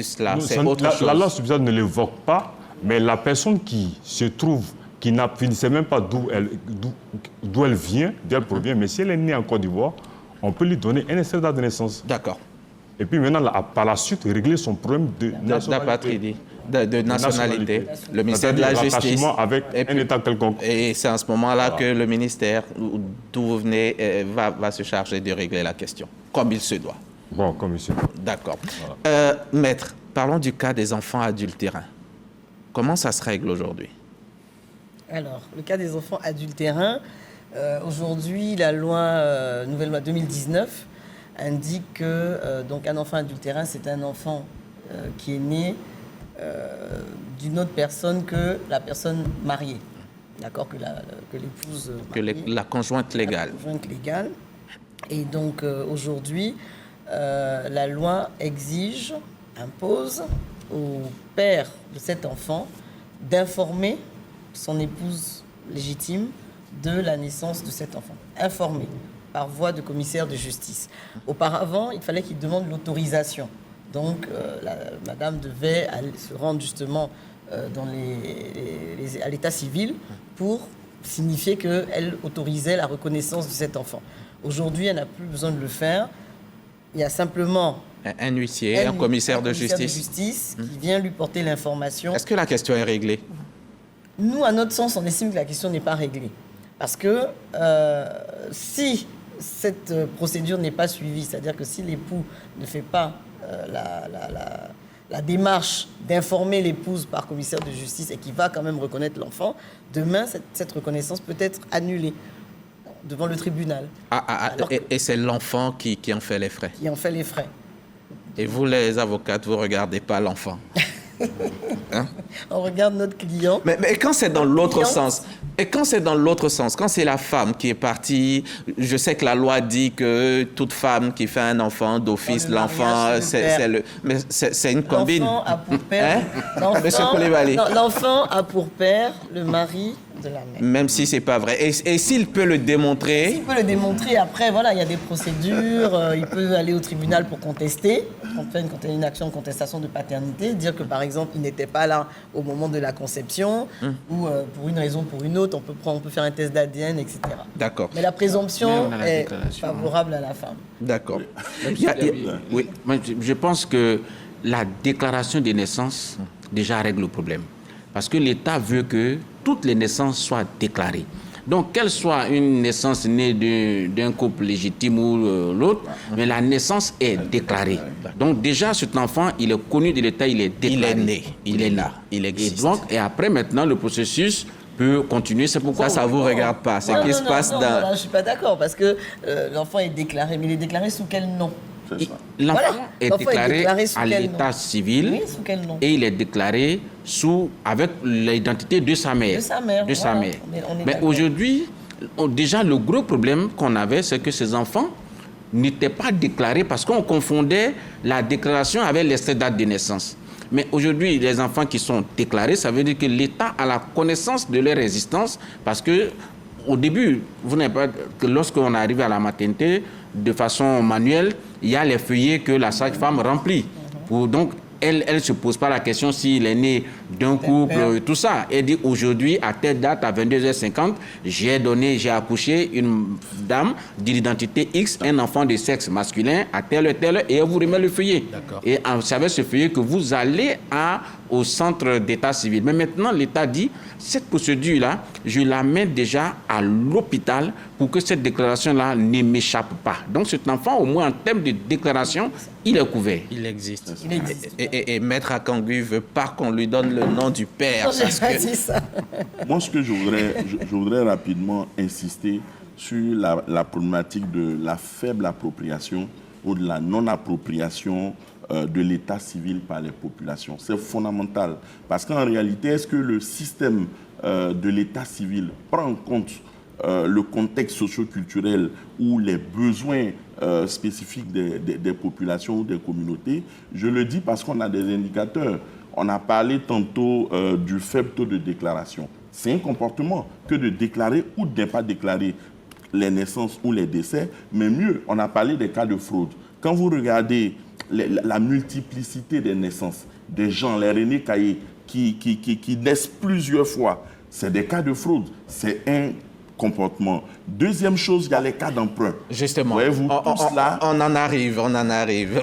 cela. C'est autre chose. La loi spéciale ne l'évoque pas, mais la personne qui se trouve, qui ne sait même pas d'où elle vient, d'où elle provient, mais si elle est née en Côte d'Ivoire, on peut lui donner un extrait d'acte de naissance. D'accord. Et puis maintenant, par la suite, régler son problème d'apatridie, de nationalité. Le ministère de la Justice. Avec un État quelconque. Et c'est en ce moment-là que le ministère, d'où vous venez, va se charger de régler la question, comme il se doit. Bon, comme il se doit. D'accord. Voilà. Maître, parlons du cas des enfants adultérins. Comment ça se règle aujourd'hui? Alors, le cas des enfants adultérins, aujourd'hui, la nouvelle loi 2019, indique que donc un enfant adultérin, c'est un enfant qui est né d'une autre personne que la personne mariée. D'accord, que l'épouse mariée, la conjointe légale. La conjointe légale. Et donc aujourd'hui, la loi impose au père de cet enfant d'informer son épouse légitime de la naissance de cet enfant. Informer par voie de commissaire de justice. Auparavant, il fallait qu'il demande l'autorisation. Donc, madame devait se rendre justement à l'état civil pour signifier qu'elle autorisait la reconnaissance de cet enfant. Aujourd'hui, elle n'a plus besoin de le faire. Il y a simplement un huissier, un commissaire de justice qui vient lui porter l'information. Est-ce que la question est réglée? Nous, à notre sens, on estime que la question n'est pas réglée. Parce que si cette procédure n'est pas suivie, c'est-à-dire que si l'époux ne fait pas la démarche d'informer l'épouse par commissaire de justice et qui va quand même reconnaître l'enfant, demain, cette reconnaissance peut être annulée devant le tribunal. Et c'est l'enfant qui en fait les frais? Qui en fait les frais. Et vous, les avocates, vous ne regardez pas l'enfant? Hein? On regarde notre client. Mais quand c'est dans l'autre sens, et quand c'est dans l'autre sens, quand c'est la femme qui est partie, je sais que la loi dit que toute femme qui fait un enfant d'office, Dans le l'enfant, mariage, c'est une combine. L'enfant a pour père. Hein? Monsieur Coulibaly. L'enfant a pour père le mari de la mère. Même si c'est pas vrai. Et s'il peut le démontrer. Il peut le démontrer. Après, voilà, il y a des procédures. Il peut aller au tribunal pour contester. Quand il y a une action de contestation de paternité, dire que par exemple, il n'était pas là au moment de la conception, ou pour une raison ou pour une autre, on peut faire un test d'ADN, etc. D'accord. Mais la présomption Mais on a la est déclaration. favorable à la femme. D'accord. Oui, moi, je pense que la déclaration des naissances déjà règle le problème. Parce que l'État veut que toutes les naissances soient déclarées. Donc, qu'elle soit une naissance née d'un couple légitime ou l'autre, mais la naissance est déclarée. Donc, déjà, cet enfant, il est connu de l'État, il est déclaré. Il est né, il est là, il existe. Et après, maintenant, le processus peut continuer. C'est pourquoi Ça vous regarde pas. C'est ce qui se passe dans... Voilà, je ne suis pas d'accord, parce que l'enfant est déclaré, mais il est déclaré sous quel nom? L'enfant Voilà. est L'enfant déclaré sous à quel l'état nom? civil Oui, sous quel nom? et il est déclaré avec l'identité de sa mère. De sa mère, De sa voilà. mère. On est Mais d'accord. aujourd'hui, déjà le gros problème qu'on avait, c'est que ces enfants n'étaient pas déclarés parce qu'on confondait la déclaration avec l'extrait date de naissance. Mais aujourd'hui, les enfants qui sont déclarés, ça veut dire que l'État a la connaissance de leur existence parce que au début, vous n'avez pas que lorsqu'on arrive à la maternité, de façon manuelle, il y a les feuillets que la sage-femme remplit. Donc, elle ne se pose pas la question s'il est né d'un couple, tout ça. Elle dit aujourd'hui, à telle date, à 22h50, j'ai accouché une dame d'identité X, un enfant de sexe masculin, à telle heure, et elle vous remet le feuillet. Et c'est avec ce feuillet que vous allez au centre d'état civil. Mais maintenant, l'État dit, cette procédure-là, je la mets déjà à l'hôpital pour que cette déclaration-là ne m'échappe pas. Donc cet enfant, au moins en termes de déclaration, il est couvert. Il existe. Il existe. Et Maître Akangui ne veut pas qu'on lui donne le nom du père. Non, j'ai parce pas que- dit ça. Moi, ce que je voudrais rapidement insister sur la problématique de la faible appropriation ou de la non-appropriation de l'état civil par les populations. C'est fondamental. Parce qu'en réalité, est-ce que le système de l'état civil prend en compte le contexte socio-culturel ou les besoins spécifiques des populations ou des communautés? Je le dis parce qu'on a des indicateurs. On a parlé tantôt du faible taux de déclaration. C'est un comportement que de déclarer ou de ne pas déclarer les naissances ou les décès, mais mieux, on a parlé des cas de fraude. Quand vous regardez la multiplicité des naissances, des gens, les René Caillé, qui naissent plusieurs fois, c'est des cas de fraude. C'est un comportement. Deuxième chose, il y a les cas d'emprunt. Justement, Voyez-vous, tout cela... on en arrive.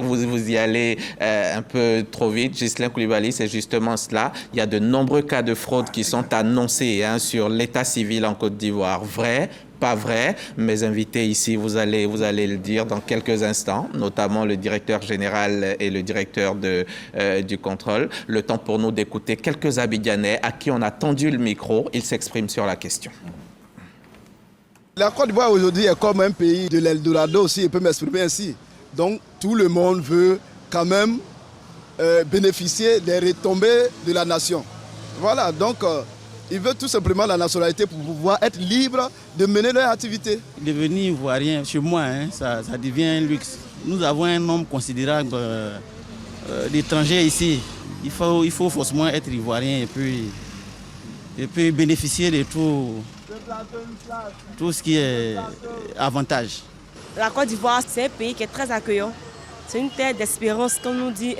Vous y allez un peu trop vite. Ghislain Coulibaly, c'est justement cela. Il y a de nombreux cas de fraude qui sont annoncés sur l'état civil en Côte d'Ivoire. Vrai, pas vrai. Mes invités ici, vous allez le dire dans quelques instants, notamment le directeur général et le directeur du contrôle. Le temps pour nous d'écouter quelques Abidjanais à qui on a tendu le micro. Ils s'expriment sur la question. La Côte d'Ivoire aujourd'hui est comme un pays de l'Eldorado aussi, je peux m'exprimer ainsi. Donc tout le monde veut quand même bénéficier des retombées de la nation. Voilà, donc ils veulent tout simplement la nationalité pour pouvoir être libres de mener leur activité. Devenir ivoirien, chez moi, ça devient un luxe. Nous avons un nombre considérable d'étrangers ici. Il faut forcément être ivoirien et puis bénéficier de tout ce qui est avantage. La Côte d'Ivoire, c'est un pays qui est très accueillant. C'est une terre d'espérance, comme nous dit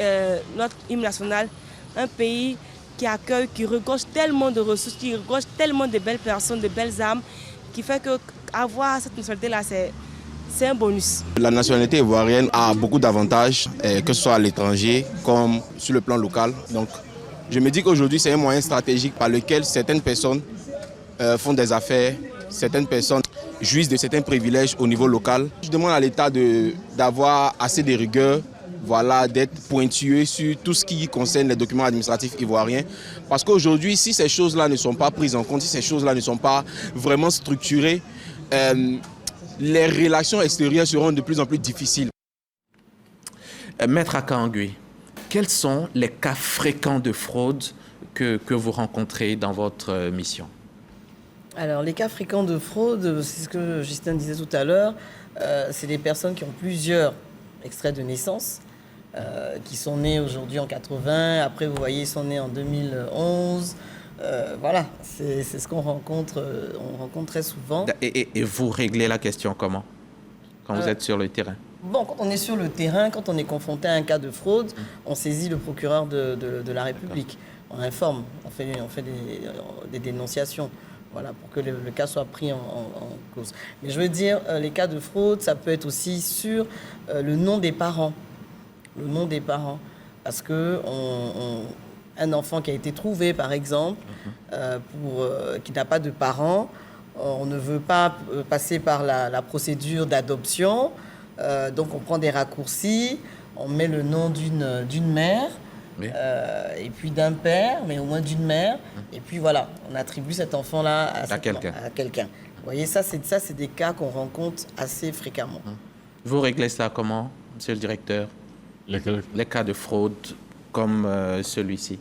notre hymne national. Un pays qui accueille, qui regorge tellement de ressources, qui regorge tellement de belles personnes, de belles âmes, qui fait qu'avoir cette nationalité-là, c'est un bonus. La nationalité ivoirienne a beaucoup d'avantages, que ce soit à l'étranger comme sur le plan local. Donc, je me dis qu'aujourd'hui, c'est un moyen stratégique par lequel certaines personnes font des affaires, certaines personnes jouissent de certains privilèges au niveau local. Je demande à l'État d'avoir assez de rigueur, d'être pointueux sur tout ce qui concerne les documents administratifs ivoiriens. Parce qu'aujourd'hui, si ces choses-là ne sont pas prises en compte, si ces choses-là ne sont pas vraiment structurées, les relations extérieures seront de plus en plus difficiles. Maître Akangui, quels sont les cas fréquents de fraude que vous rencontrez dans votre mission? Alors, les cas fréquents de fraude, c'est ce que Justin disait tout à l'heure, c'est des personnes qui ont plusieurs extraits de naissance, qui sont nés aujourd'hui en 80, après vous voyez, ils sont nés en 2011. Voilà, c'est ce qu'on rencontre, on rencontre très souvent. Et vous réglez la question comment, quand vous êtes sur le terrain? Bon, quand on est sur le terrain, quand on est confronté à un cas de fraude, on saisit le procureur de la République. On informe, on fait des dénonciations, voilà, pour que le cas soit pris en cause. Mais je veux dire, les cas de fraude, ça peut être aussi sur le nom des parents. Le nom des parents. Parce que un enfant qui a été trouvé, par exemple, qui n'a pas de parents, on ne veut pas passer par la procédure d'adoption, donc on prend des raccourcis, on met le nom d'une mère, et puis d'un père, mais au moins d'une mère, et puis voilà, on attribue cet enfant-là à quelqu'un. Vous voyez, ça c'est des cas qu'on rencontre assez fréquemment. Vous réglez ça comment, monsieur le directeur? Les cas de fraude comme celui-ci?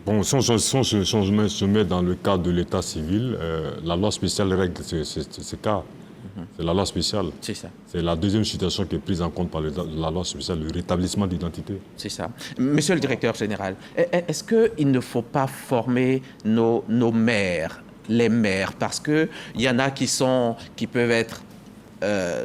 Bon, si on se met dans le cadre de l'état civil, la loi spéciale règle ce cas. C'est la loi spéciale. C'est ça. C'est la deuxième situation qui est prise en compte par la loi spéciale, le rétablissement d'identité. C'est ça. Monsieur le directeur général, est-ce qu'il ne faut pas former nos mères, les mères, parce qu'il y en a qui peuvent être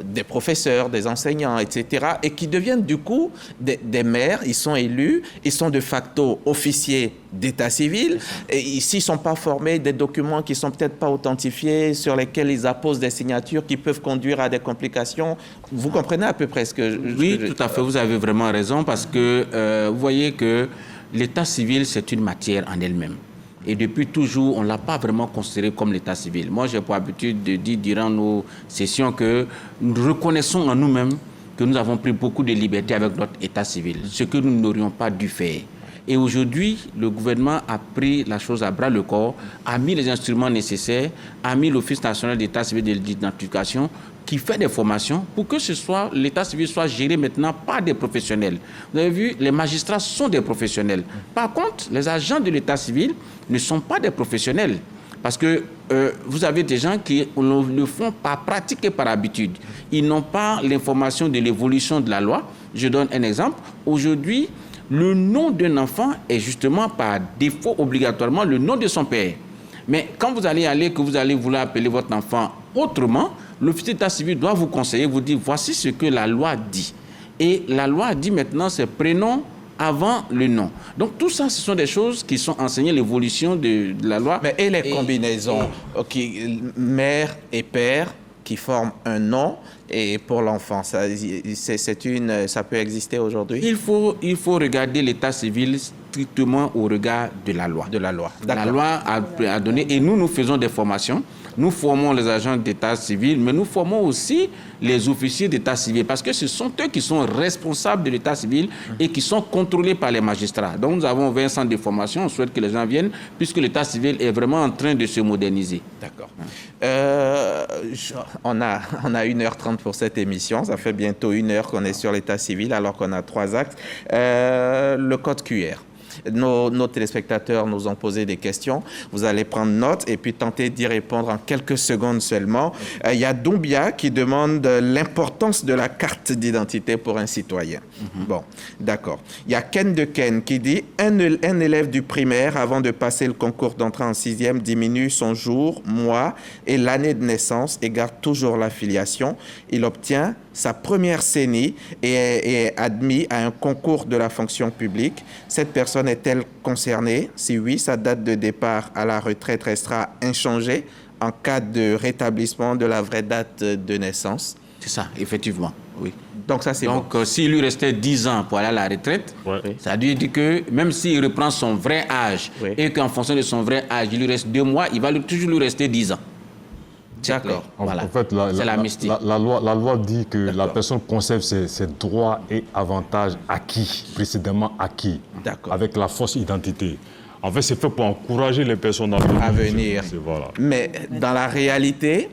des professeurs, des enseignants, etc., et qui deviennent du coup des maires, ils sont élus, ils sont de facto officiers d'état civil, et s'ils ne sont pas formés, des documents qui ne sont peut-être pas authentifiés, sur lesquels ils apposent des signatures qui peuvent conduire à des complications. Vous comprenez à peu près ce que Oui, tout à fait, vous avez vraiment raison, parce que vous voyez que l'état civil, c'est une matière en elle-même. Et depuis toujours, on ne l'a pas vraiment considéré comme l'état civil. Moi, j'ai pour habitude de dire durant nos sessions que nous reconnaissons en nous-mêmes que nous avons pris beaucoup de liberté avec notre état civil, ce que nous n'aurions pas dû faire. Et aujourd'hui, le gouvernement a pris la chose à bras le corps, a mis les instruments nécessaires, a mis l'Office national d'état civil de l'identification qui fait des formations pour que l'état civil soit géré maintenant par des professionnels. Vous avez vu, les magistrats sont des professionnels. Par contre, les agents de l'état civil ne sont pas des professionnels. Parce que vous avez des gens qui le font par pratique et par habitude. Ils n'ont pas l'information de l'évolution de la loi. Je donne un exemple. Aujourd'hui, le nom d'un enfant est justement par défaut obligatoirement le nom de son père. Mais quand vous allez que vous allez vouloir appeler votre enfant autrement, l'officier d'état civil doit vous conseiller, vous dire voici ce que la loi dit. Et la loi dit maintenant c'est prénom avant le nom. Donc tout ça, ce sont des choses qui sont enseignées, l'évolution de la loi. Mais et les combinaisons, mère et père, qui forment un nom, et pour l'enfant, ça peut exister aujourd'hui? Il faut regarder l'état civil strictement au regard de la loi. La loi a donné, et nous faisons des formations. Nous formons les agents d'état civil, mais nous formons aussi les officiers d'état civil, parce que ce sont eux qui sont responsables de l'état civil et qui sont contrôlés par les magistrats. Donc nous avons 20 centres de formation, on souhaite que les gens viennent, puisque l'état civil est vraiment en train de se moderniser. D'accord. On a 1h30 pour cette émission, ça fait bientôt 1 heure qu'on est sur l'état civil, alors qu'on a 3 actes. Le code QR. Nos téléspectateurs nous ont posé des questions. Vous allez prendre note et puis tenter d'y répondre en quelques secondes seulement. Il y a Doumbia qui demande l'importance de la carte d'identité pour un citoyen. Bon, d'accord. Il y a Ken de Ken qui dit un élève du primaire, avant de passer le concours d'entrée en 6e, diminue son jour, mois et l'année de naissance et garde toujours l'affiliation. Il obtient sa première CENI et est admis à un concours de la fonction publique. Cette personne est-elle concernée? Si oui, sa date de départ à la retraite restera inchangée en cas de rétablissement de la vraie date de naissance? C'est ça, effectivement, oui. Donc ça, c'est Donc, s'il lui restait 10 ans pour aller à la retraite, ça veut dire que même s'il reprend son vrai âge et qu'en fonction de son vrai âge, il lui reste 2 mois, il va toujours lui rester 10 ans. D'accord. Voilà. En fait, c'est l'amnistie. La loi dit que la personne conserve ses droits et avantages acquis, précédemment acquis, avec la fausse identité. En fait, c'est fait pour encourager les personnes à venir. Mais dans la réalité,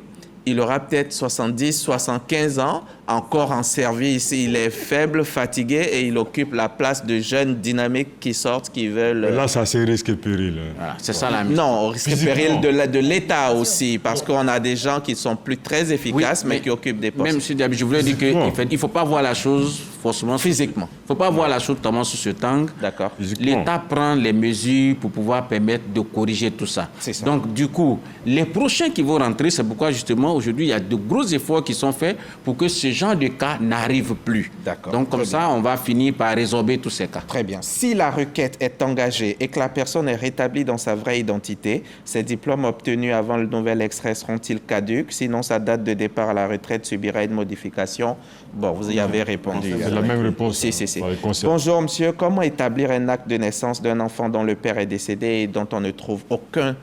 il aura peut-être 70, 75 ans, encore en service. Il est faible, fatigué et il occupe la place de jeunes dynamiques qui sortent, qui veulent... Et là, ça c'est risque et péril. Voilà, c'est ça la mise. Non, risque et péril de l'État aussi, parce qu'on a des gens qui sont plus très efficaces, mais qui occupent des postes. Même M. Diaby, je voulais dire qu'il ne faut pas voir la chose forcément physiquement. Il ne faut pas voir la chose notamment sur ce tank. D'accord. L'État prend les mesures pour pouvoir permettre de corriger tout ça. Ça. Donc, du coup, les prochains qui vont rentrer, c'est pourquoi justement aujourd'hui, il y a de gros efforts qui sont faits pour que ce genre de cas n'arrive plus. D'accord. Donc, comme ça, on va finir par résorber tous ces cas. Très bien. Si la requête est engagée et que la personne est rétablie dans sa vraie identité, ses diplômes obtenus avant le nouvel extrait seront-ils caducs? Sinon, sa date de départ à la retraite subira une modification. Bon, vous y avez répondu. C'est la même réponse. Si. Bonjour, monsieur. Comment établir un acte de naissance d'un enfant dont le père est décédé et dont on ne trouve aucun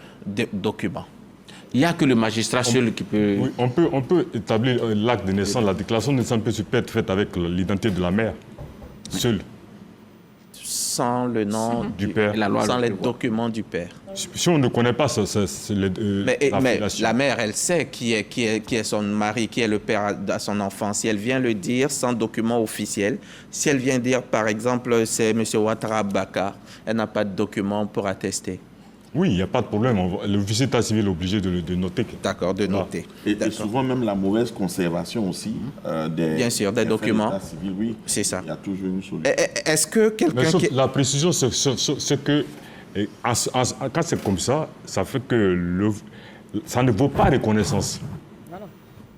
document? Il n'y a que le magistrat seul qui peut... Oui, on peut établir l'acte de naissance. La déclaration de naissance peut être faite avec l'identité de la mère, seule. Sans le nom du père. Sans les documents du père. Si on ne connaît pas mais la mère, elle sait qui est son mari, qui est le père à son enfant. Si elle vient le dire sans document officiel, si elle vient dire, par exemple, c'est M. Ouattara Bakar, elle n'a pas de document pour attester. Oui, il n'y a pas de problème. L'officier d'état civil est obligé de noter. D'accord, de noter. Et souvent même la mauvaise conservation aussi bien sûr, des documents. Civil, oui. C'est ça. Il y a toujours une solution. Est-ce que quelqu'un La précision, c'est que quand c'est comme ça, ça fait que ça ne vaut pas reconnaissance.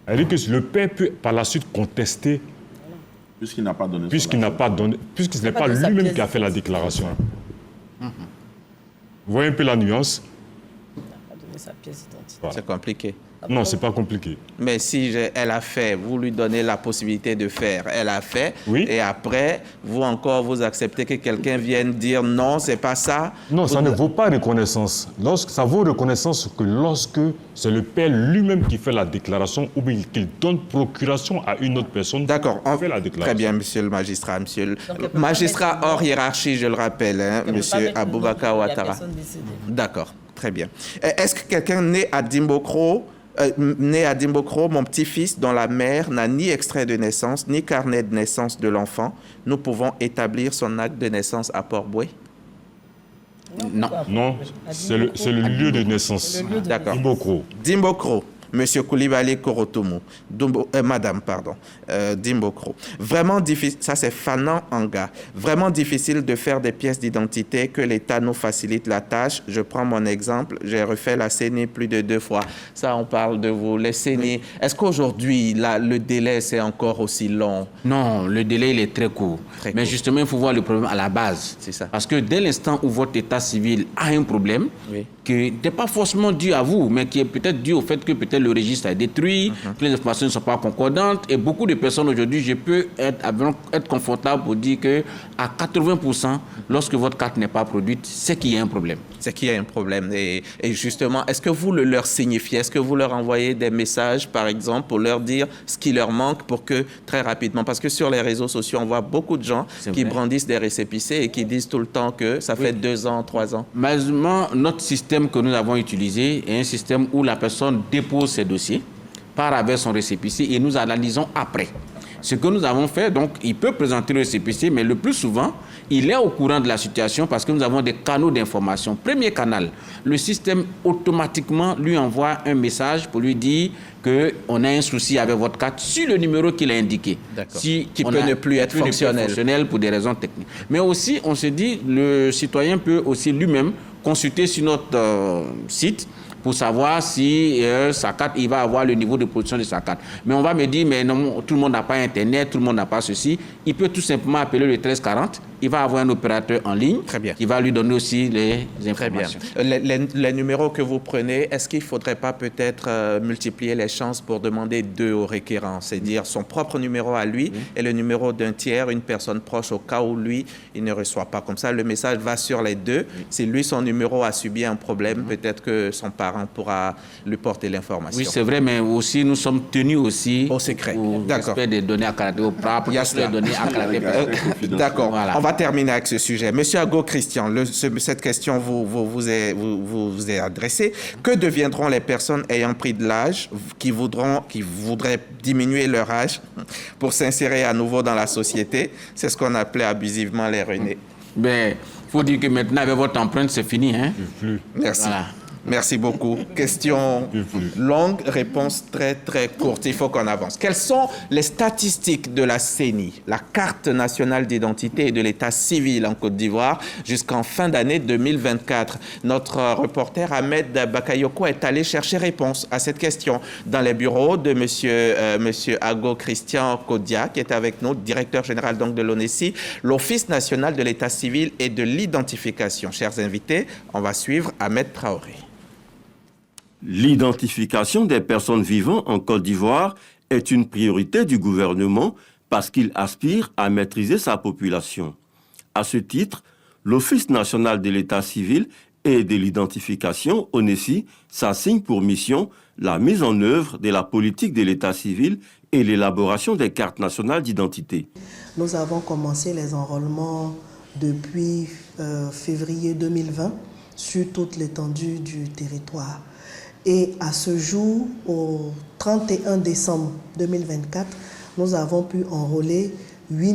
Elle dit que le père peut par la suite contester. Puisqu'il n'a pas donné. Puisqu'il n'est pas lui-même qui a fait la déclaration. Vous voyez un peu la nuance? Voilà. C'est compliqué. Non, c'est pas compliqué. Mais si elle a fait, vous lui donnez la possibilité de faire. Elle a fait, oui. Et après, vous acceptez que quelqu'un vienne dire non, c'est pas ça. Non, ça ne vaut pas reconnaissance. Ça vaut reconnaissance que lorsque c'est le père lui-même qui fait la déclaration ou bien qu'il donne procuration à une autre personne. D'accord. On fait la déclaration. Très bien, monsieur le magistrat. Monsieur le magistrat hors hiérarchie, je le rappelle, hein, monsieur Aboubakar Ouattara. D'accord. Très bien. Est-ce que quelqu'un né à Dimbokro, mon petit-fils, dont la mère n'a ni extrait de naissance, ni carnet de naissance de l'enfant, nous pouvons établir son acte de naissance à Port-Boué? Non, c'est le lieu de naissance. D'accord. Dimbokro. Dimbokro. Monsieur Koulibaly Korotomo, madame, pardon, Dimbokro. Vraiment difficile, ça c'est Fanan Anga. Vraiment difficile de faire des pièces d'identité, que l'État nous facilite la tâche. Je prends mon exemple, j'ai refait la CENI plus de 2 fois. Ça, on parle de vous, les CENI. Oui. Est-ce qu'aujourd'hui, le délai, c'est encore aussi long? Non, le délai, il est très court. Mais justement, il faut voir le problème à la base. C'est ça. Parce que dès l'instant où votre état civil a un problème, oui, qui n'est pas forcément dû à vous, mais qui est peut-être dû au fait que peut-être le registre est détruit, que les informations ne sont pas concordantes. Et beaucoup de personnes aujourd'hui, je peux être confortable pour dire qu'à 80%, lorsque votre carte n'est pas produite, c'est qu'il y a un problème. C'est qu'il y a un problème. Et justement, est-ce que vous le leur signifiez? Est-ce que vous leur envoyez des messages, par exemple, pour leur dire ce qui leur manque pour que, très rapidement, parce que sur les réseaux sociaux, on voit beaucoup de gens qui brandissent des récépissés et qui disent tout le temps que ça fait 2 ans, 3 ans. Malheureusement, notre système que nous avons utilisé est un système où la personne dépose ses dossiers, part avec son récépissé et nous analysons après. Ce que nous avons fait, donc, il peut présenter le récépissé, mais le plus souvent, il est au courant de la situation parce que nous avons des canaux d'information. Premier canal, le système automatiquement lui envoie un message pour lui dire qu'on a un souci avec votre carte sur le numéro qu'il a indiqué. Qui peut ne plus être fonctionnel pour des raisons techniques. Mais aussi, on se dit, le citoyen peut aussi lui-même consulter sur notre site pour savoir si sa carte, il va avoir le niveau de production de sa carte. Mais on va me dire, mais non, tout le monde n'a pas Internet, tout le monde n'a pas ceci. Il peut tout simplement appeler le 1340. Il va avoir un opérateur en ligne qui va lui donner aussi les informations. Très bien. Les numéros que vous prenez, est-ce qu'il ne faudrait pas peut-être multiplier les chances pour demander 2 au requérant? C'est-à-dire son propre numéro à lui et le numéro d'un tiers, une personne proche, au cas où lui, il ne reçoit pas. Comme ça, le message va sur les 2. Si lui, son numéro a subi un problème, peut-être que son parent pourra lui porter l'information. Oui, c'est vrai, mais aussi, nous sommes tenus aussi au secret. Au respect des données à caractère propre, il y a des données à caractère D'accord. Voilà. va terminer avec ce sujet. Monsieur Ago Christian, cette question vous est adressée. Que deviendront les personnes ayant pris de l'âge, qui voudraient diminuer leur âge pour s'insérer à nouveau dans la société? C'est ce qu'on appelait abusivement les renés. Ben, il faut dire que maintenant, avec votre empreinte, c'est fini. Hein? Merci. Voilà. Merci beaucoup. Question longue, réponse très, très courte. Il faut qu'on avance. Quelles sont les statistiques de la CENI, la carte nationale d'identité et de l'état civil en Côte d'Ivoire, jusqu'en fin d'année 2024? Notre reporter Ahmed Bakayoko est allé chercher réponse à cette question dans les bureaux de monsieur Ago Christian Kodia, qui est avec nous, directeur général donc de l'ONESI, l'Office national de l'état civil et de l'identification. Chers invités, on va suivre Ahmed Traoré. L'identification des personnes vivant en Côte d'Ivoire est une priorité du gouvernement parce qu'il aspire à maîtriser sa population. À ce titre, l'Office national de l'état civil et de l'identification, ONESI, s'assigne pour mission la mise en œuvre de la politique de l'état civil et l'élaboration des cartes nationales d'identité. Nous avons commencé les enrôlements depuis février 2020 sur toute l'étendue du territoire. Et à ce jour, au 31 décembre 2024, nous avons pu enrôler 8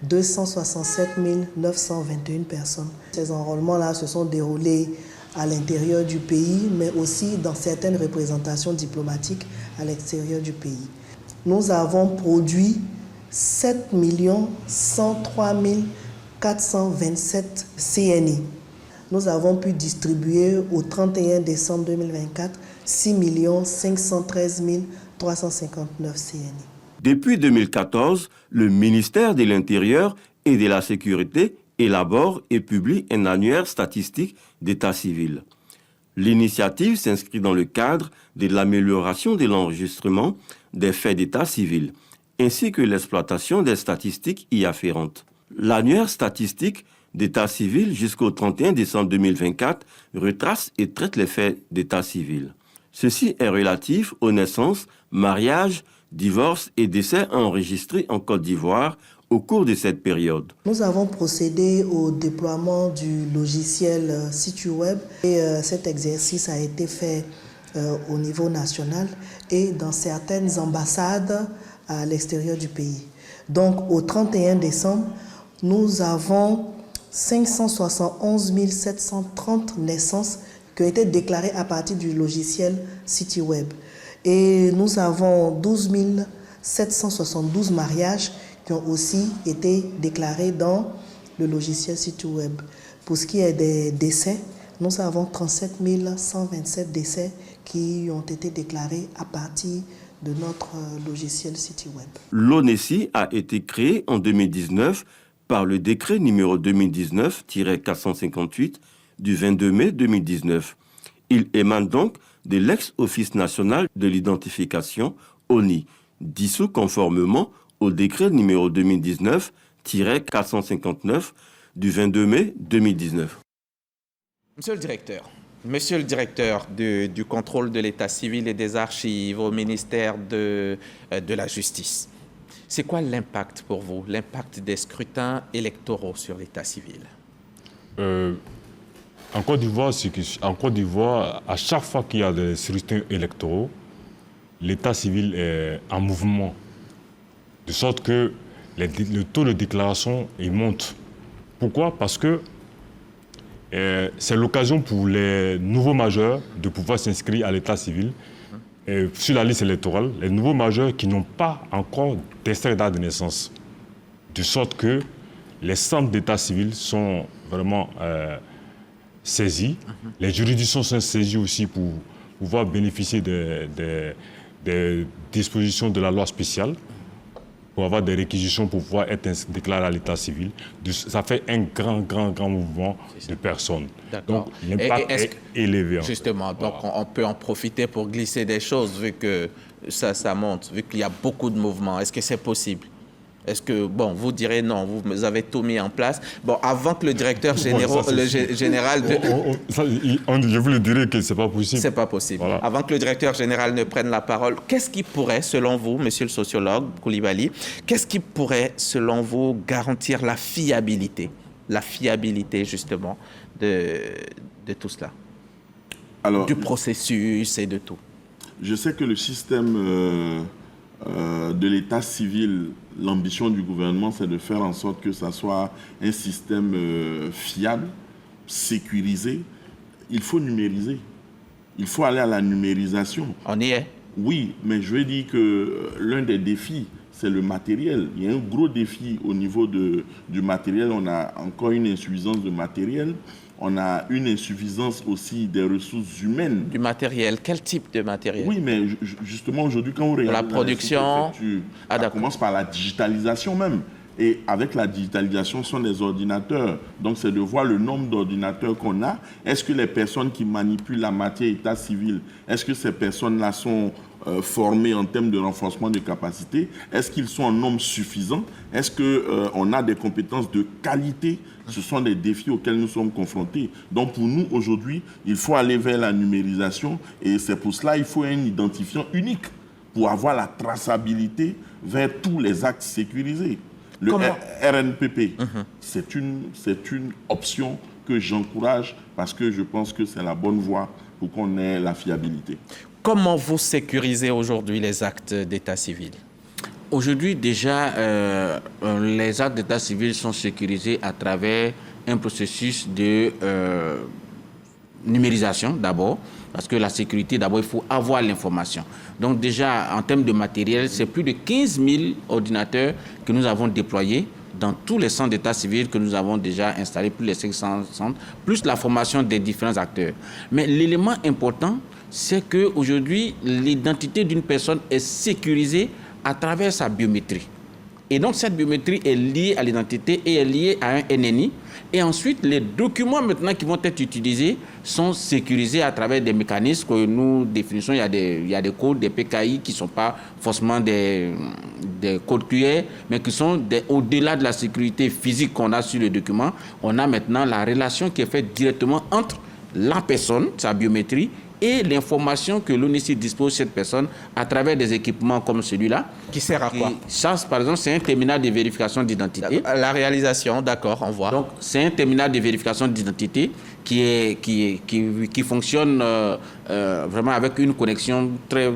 267 921 personnes. Ces enrôlements-là se sont déroulés à l'intérieur du pays, mais aussi dans certaines représentations diplomatiques à l'extérieur du pays. Nous avons produit 7 103 427 CNI. Nous avons pu distribuer au 31 décembre 2024 6 513 359 CNI. Depuis 2014, le ministère de l'Intérieur et de la Sécurité élabore et publie un annuaire statistique d'état civil. L'initiative s'inscrit dans le cadre de l'amélioration de l'enregistrement des faits d'état civil, ainsi que l'exploitation des statistiques y afférentes. L'annuaire statistique d'état civil jusqu'au 31 décembre 2024 retrace et traite les faits d'état civil. Ceci est relatif aux naissances, mariages, divorces et décès enregistrés en Côte d'Ivoire au cours de cette période. Nous avons procédé au déploiement du logiciel SituWeb et cet exercice a été fait au niveau national et dans certaines ambassades à l'extérieur du pays. Donc au 31 décembre, nous avons 571 730 naissances qui ont été déclarées à partir du logiciel SituWeb. Et nous avons 12 772 mariages qui ont aussi été déclarés dans le logiciel SituWeb. Pour ce qui est des décès, nous avons 37 127 décès qui ont été déclarés à partir de notre logiciel SituWeb. L'ONESI a été créé en 2019 par le décret numéro 2019-458 du 22 mai 2019. Il émane donc de l'ex-Office national de l'identification, ONI, dissous conformément au décret numéro 2019-459 du 22 mai 2019. Monsieur le directeur du contrôle de l'état civil et des archives au ministère de la Justice, c'est quoi l'impact pour vous, l'impact des scrutins électoraux sur l'état civil? En Côte d'Ivoire, à chaque fois qu'il y a des scrutins électoraux, l'état civil est en mouvement, de sorte que le taux de déclaration il monte. Pourquoi? Parce que c'est l'occasion pour les nouveaux majeurs de pouvoir s'inscrire à l'état civil. Sur la liste électorale, les nouveaux majeurs qui n'ont pas encore d'extrait date de naissance. De sorte que les centres d'état civil sont vraiment saisis. Les juridictions sont saisies aussi pour pouvoir bénéficier des dispositions de la loi spéciale, pour avoir des réquisitions pour pouvoir être déclaré à l'état civil. Ça fait un grand mouvement de personnes. Donc l'impact est élevé. Justement, donc on peut en profiter pour glisser des choses vu que ça monte, vu qu'il y a beaucoup de mouvements. Est-ce que c'est possible? Est-ce que, bon, vous direz non, vous avez tout mis en place. Bon, avant que le directeur général... Je vous le dirai que ce n'est pas possible. C'est pas possible. Voilà. Avant que le directeur général ne prenne la parole, qu'est-ce qui pourrait, selon vous, monsieur le sociologue Coulibaly, qu'est-ce qui pourrait, selon vous, garantir la fiabilité justement, de tout cela? Alors, du processus et de tout. Je sais que le système de l'état civil, l'ambition du gouvernement, c'est de faire en sorte que ça soit un système fiable, sécurisé. Il faut numériser. Il faut aller à la numérisation. On y est. Oui, mais je veux dire que l'un des défis, c'est le matériel. Il y a un gros défi au niveau du matériel. On a encore une insuffisance de matériel. On a une insuffisance aussi des ressources humaines. Du matériel. Quel type de matériel? Oui, mais justement, aujourd'hui, quand on regarde la production, ça commence par la digitalisation même. Et avec la digitalisation, ce sont des ordinateurs. Donc, c'est de voir le nombre d'ordinateurs qu'on a. Est-ce que les personnes qui manipulent la matière état civil, est-ce que ces personnes-là sont formées en termes de renforcement de capacité? Est-ce qu'ils sont en nombre suffisant? Est-ce qu'on a des compétences de qualité? Ce sont des défis auxquels nous sommes confrontés. Donc, pour nous, aujourd'hui, il faut aller vers la numérisation. Et c'est pour cela qu'il faut un identifiant unique pour avoir la traçabilité vers tous les actes sécurisés. Le RNPP, c'est une option que j'encourage parce que je pense que c'est la bonne voie pour qu'on ait la fiabilité. Comment vous sécurisez aujourd'hui les actes d'état civil? Aujourd'hui, déjà, les actes d'état civil sont sécurisés à travers un processus de numérisation d'abord, parce que la sécurité, d'abord, il faut avoir l'information. Donc déjà, en termes de matériel, c'est plus de 15 000 ordinateurs que nous avons déployés dans tous les centres d'état civil que nous avons déjà installés, plus les 500 centres, plus la formation des différents acteurs. Mais l'élément important, c'est qu'aujourd'hui, l'identité d'une personne est sécurisée à travers sa biométrie. Et donc, cette biométrie est liée à l'identité et est liée à un NNI. Et ensuite, les documents maintenant qui vont être utilisés sont sécurisés à travers des mécanismes que nous définissons. Il y a des codes, des PKI qui ne sont pas forcément des codes QR, mais qui sont au-delà de la sécurité physique qu'on a sur le document. On a maintenant la relation qui est faite directement entre la personne, sa biométrie, et l'information que l'ONICI dispose de cette personne à travers des équipements comme celui-là. Qui sert à quoi? Ça, par exemple, c'est un terminal de vérification d'identité. La réalisation, d'accord, on voit. Donc, c'est un terminal de vérification d'identité qui fonctionne vraiment avec une connexion très,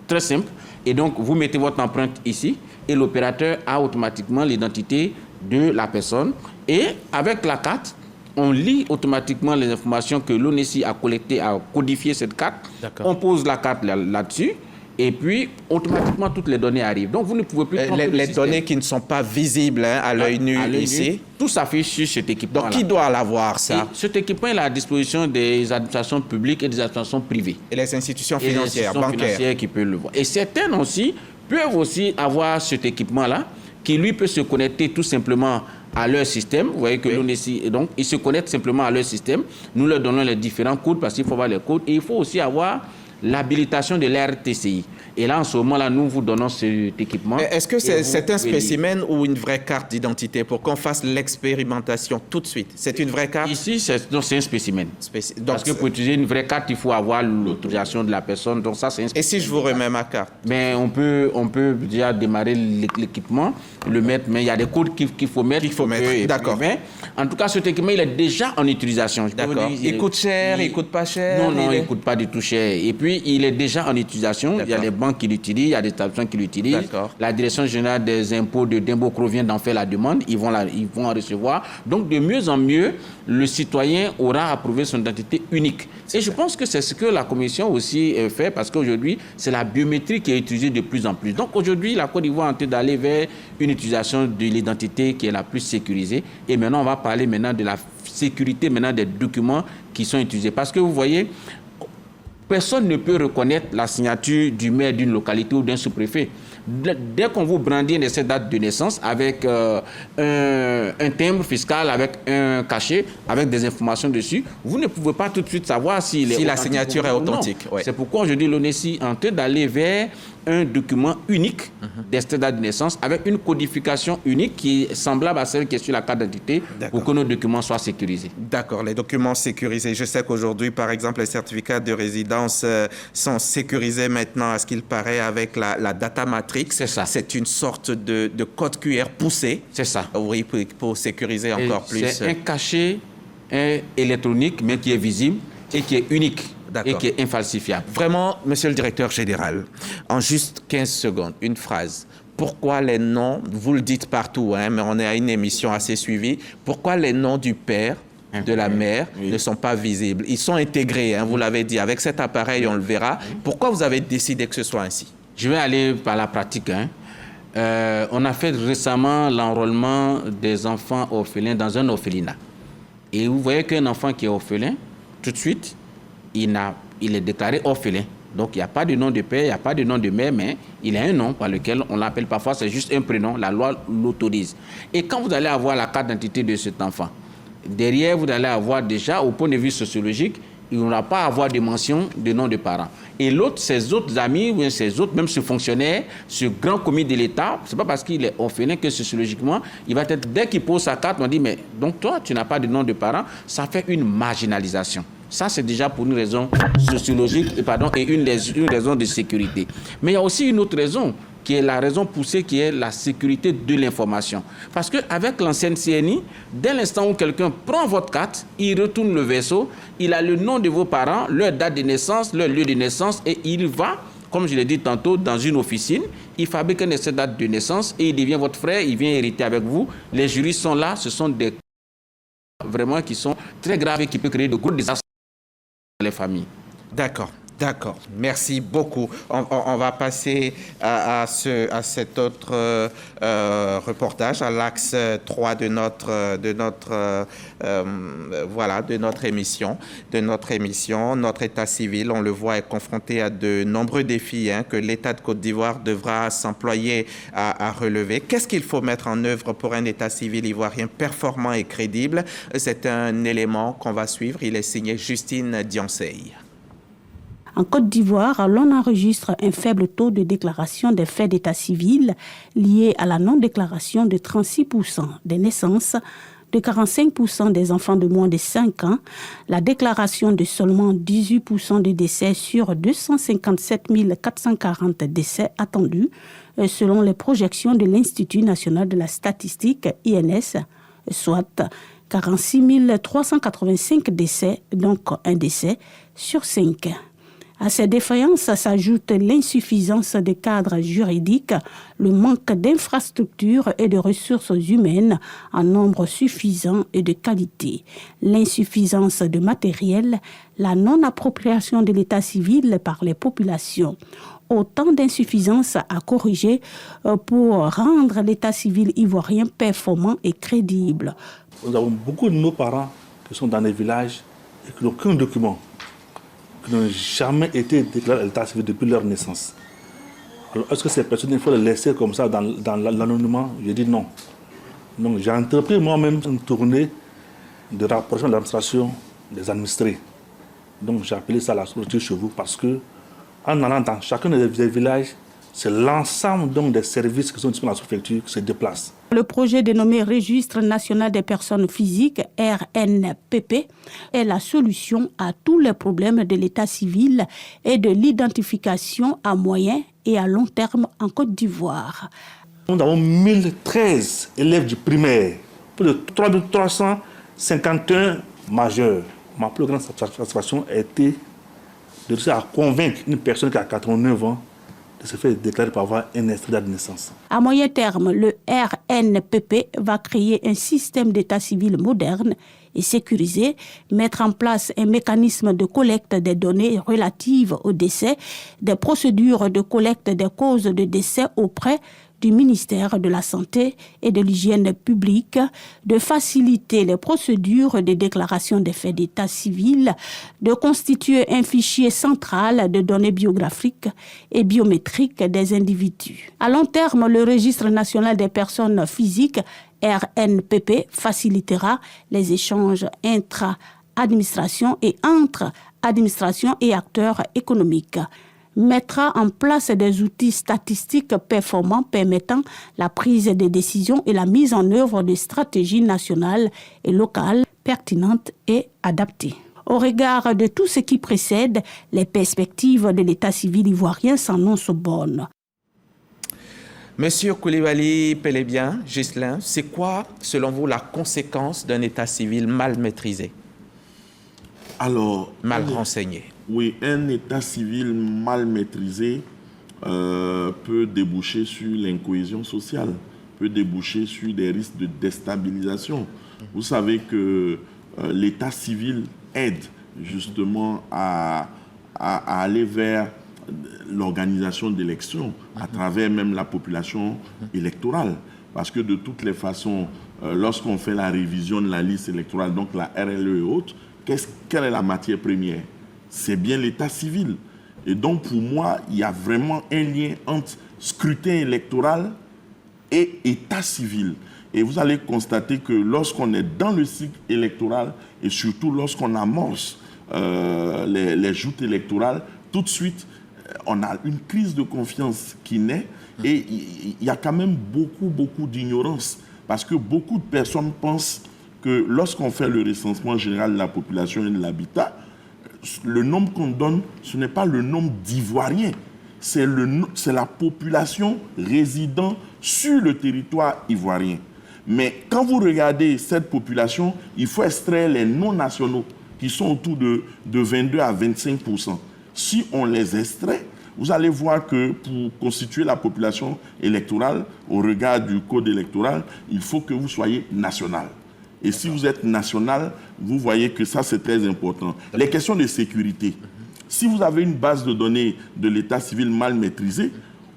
très simple. Et donc, vous mettez votre empreinte ici et l'opérateur a automatiquement l'identité de la personne. Et avec la carte, on lit automatiquement les informations que l'ONICI a collectées, a codifié cette carte. On pose la carte là-dessus et puis automatiquement toutes les données arrivent. Donc vous ne pouvez plus tromper les données qui ne sont pas visibles à l'œil nu ici. Tout s'affiche sur cet équipement. Donc qui doit l'avoir, ça? Et cet équipement est à la disposition des administrations publiques et des administrations privées. Et les institutions financières, bancaires. Qui peuvent le voir. Et certaines aussi peuvent aussi avoir cet équipement-là qui lui peut se connecter tout simplement à leur système. Vous voyez que l'ONICI, donc, ils se connectent simplement à leur système. Nous leur donnons les différents codes parce qu'il faut avoir les codes. Et il faut aussi avoir l'habilitation de l'RTCI. Et là, en ce moment-là, nous vous donnons cet équipement. Est-ce que c'est un spécimen ou une vraie carte d'identité pour qu'on fasse l'expérimentation tout de suite? C'est une vraie carte? Ici, c'est un spécimen. Parce que pour utiliser une vraie carte, il faut avoir l'autorisation de la personne. Donc ça, c'est un spécimen. Et si je vous remets ma carte? Mais on peut déjà démarrer l'équipement, le mettre, mais il y a des codes qu'il faut mettre. D'accord. En tout cas, cet équipement, il est déjà en utilisation. D'accord. Il coûte cher, il coûte pas cher? Non, il ne coûte pas du tout cher. Et puis, il est déjà en utilisation. Il y a les banques qui l'utilisent, il y a des établissements qui l'utilisent. La Direction générale des impôts de Dimbocro vient d'en faire la demande. Ils vont en recevoir. Donc, de mieux en mieux, le citoyen aura approuvé son identité unique. Et je pense que c'est ce que la Commission aussi fait parce qu'aujourd'hui, c'est la biométrie qui est utilisée de plus en plus. Donc, aujourd'hui, la Côte d'Ivoire est en train d'aller vers une utilisation de l'identité qui est la plus sécurisée. Et maintenant, on va parler maintenant de la sécurité des documents qui sont utilisés. Parce que vous voyez, personne ne peut reconnaître la signature du maire d'une localité ou d'un sous-préfet. Dès qu'on vous brandit cette date de naissance avec un timbre fiscal, avec un cachet, avec des informations dessus, vous ne pouvez pas tout de suite savoir si la signature est authentique. Ouais. C'est pourquoi aujourd'hui l'ONESI est en train d'aller vers un document unique des dates de naissance avec une codification unique qui est semblable à celle qui est sur la carte d'identité pour que nos documents soient sécurisés. D'accord, les documents sécurisés. Je sais qu'aujourd'hui, par exemple, les certificats de résidence sont sécurisés maintenant, à ce qu'il paraît, avec la data matrix. C'est ça. C'est une sorte de code QR poussé. C'est ça. Oui, pour sécuriser encore plus. C'est un cachet électronique, mais qui est visible et qui est unique. Et qui est infalsifiable. Vraiment, monsieur le directeur général, en juste 15 secondes, une phrase. Pourquoi les noms, vous le dites partout, hein, mais on est à une émission assez suivie, pourquoi les noms du père, de la mère, ne sont pas visibles? Ils sont intégrés, hein, vous l'avez dit. Avec cet appareil, on le verra. Pourquoi vous avez décidé que ce soit ainsi? Je vais aller par la pratique. Hein. On a fait récemment l'enrôlement des enfants orphelins dans un orphelinat. Et vous voyez qu'un enfant qui est orphelin, tout de suite, il est déclaré orphelin. Donc, il n'y a pas de nom de père, il n'y a pas de nom de mère, mais il a un nom par lequel on l'appelle parfois, c'est juste un prénom, la loi l'autorise. Et quand vous allez avoir la carte d'identité de cet enfant, derrière, vous allez avoir déjà, au point de vue sociologique, il ne va pas avoir de mention de nom de parents. Et l'autre, ses autres amis, ou ses autres, même ce fonctionnaire, ce grand commis de l'État, ce n'est pas parce qu'il est orphelin que sociologiquement, il va être, dès qu'il pose sa carte, on dit, mais donc toi, tu n'as pas de nom de parents, ça fait une marginalisation. Ça, c'est déjà pour une raison sociologique et une raison de sécurité. Mais il y a aussi une autre raison, qui est la raison poussée, qui est la sécurité de l'information. Parce qu'avec l'ancienne CNI, dès l'instant où quelqu'un prend votre carte, il retourne le vaisseau, il a le nom de vos parents, leur date de naissance, leur lieu de naissance, et il va, comme je l'ai dit tantôt, dans une officine, il fabrique une date de naissance et il devient votre frère, il vient hériter avec vous. Les juristes sont là, ce sont des vraiment qui sont très graves et qui peuvent créer de gros désastres dans les familles. D'accord. D'accord, merci beaucoup. On va passer à cet autre reportage, à l'axe 3 de notre émission. Notre état civil, on le voit, est confronté à de nombreux défis que l'État de Côte d'Ivoire devra s'employer à relever. Qu'est-ce qu'il faut mettre en œuvre pour un état civil ivoirien performant et crédible? C'est un élément qu'on va suivre. Il est signé Justine Diansey. En Côte d'Ivoire, l'on enregistre un faible taux de déclaration des faits d'état civil liés à la non-déclaration de 36% des naissances, de 45% des enfants de moins de 5 ans, la déclaration de seulement 18% de décès sur 257 440 décès attendus, selon les projections de l'Institut national de la statistique, INS, soit 46 385 décès, donc un décès sur 5. À ces défaillances s'ajoute l'insuffisance des cadres juridiques, le manque d'infrastructures et de ressources humaines en nombre suffisant et de qualité, l'insuffisance de matériel, la non-appropriation de l'état civil par les populations. Autant d'insuffisances à corriger pour rendre l'état civil ivoirien performant et crédible. Nous avons beaucoup de nos parents qui sont dans les villages et qui n'ont aucun document, qui n'ont jamais été déclarés à l'état civil depuis leur naissance. Alors, est-ce que ces personnes, il faut les laisser comme ça dans l'anonymat? Je dis non. Donc, j'ai entrepris moi-même une tournée de rapprochement de l'administration des administrés. Donc, j'ai appelé ça la structure chez vous parce que, en allant dans chacun des villages, c'est l'ensemble donc des services qui sont disponibles dans la sous-préfecture qui se déplacent. Le projet dénommé Registre national des personnes physiques, RNPP, est la solution à tous les problèmes de l'état civil et de l'identification à moyen et à long terme en Côte d'Ivoire. Nous avons 1013 élèves du primaire, plus de 351 majeurs. Ma plus grande satisfaction a été de réussir à convaincre une personne qui a 89 ans de se faire déclarer pour avoir un extrait de naissance. À moyen terme, le RNPP va créer un système d'état civil moderne et sécurisé, mettre en place un mécanisme de collecte des données relatives au décès, des procédures de collecte des causes de décès auprès du ministère de la Santé et de l'Hygiène publique de faciliter les procédures de déclaration des faits d'état civil, de constituer un fichier central de données biographiques et biométriques des individus. À long terme, le Registre national des personnes physiques, RNPP, facilitera les échanges intra-administration et entre administration et acteurs économiques, mettra en place des outils statistiques performants permettant la prise de décisions et la mise en œuvre de stratégies nationales et locales pertinentes et adaptées. Au regard de tout ce qui précède, les perspectives de l'état civil ivoirien s'annoncent bonnes. Monsieur Koulibaly Pelébien, Ghislain, c'est quoi, selon vous, la conséquence d'un état civil mal maîtrisé? Alors, mal renseigné. Oui, un état civil mal maîtrisé peut déboucher sur l'incohésion sociale, peut déboucher sur des risques de déstabilisation. Vous savez que l'état civil aide justement à aller vers l'organisation d'élections à travers même la population électorale. Parce que de toutes les façons, lorsqu'on fait la révision de la liste électorale, donc la RLE et autres, quelle est la matière première? C'est bien l'état civil. Et donc, pour moi, il y a vraiment un lien entre scrutin électoral et état civil. Et vous allez constater que lorsqu'on est dans le cycle électoral, et surtout lorsqu'on amorce les joutes électorales, tout de suite, on a une crise de confiance qui naît. Et il y a quand même beaucoup d'ignorance. Parce que beaucoup de personnes pensent que lorsqu'on fait le recensement général de la population et de l'habitat, le nombre qu'on donne, ce n'est pas le nombre d'Ivoiriens, c'est la population résidant sur le territoire ivoirien. Mais quand vous regardez cette population, il faut extraire les non-nationaux qui sont autour de 22 à 25%. Si on les extrait, vous allez voir que pour constituer la population électorale, au regard du code électoral, il faut que vous soyez national. Et si vous êtes national, vous voyez que ça, c'est très important. Les questions de sécurité. Si vous avez une base de données de l'état civil mal maîtrisée,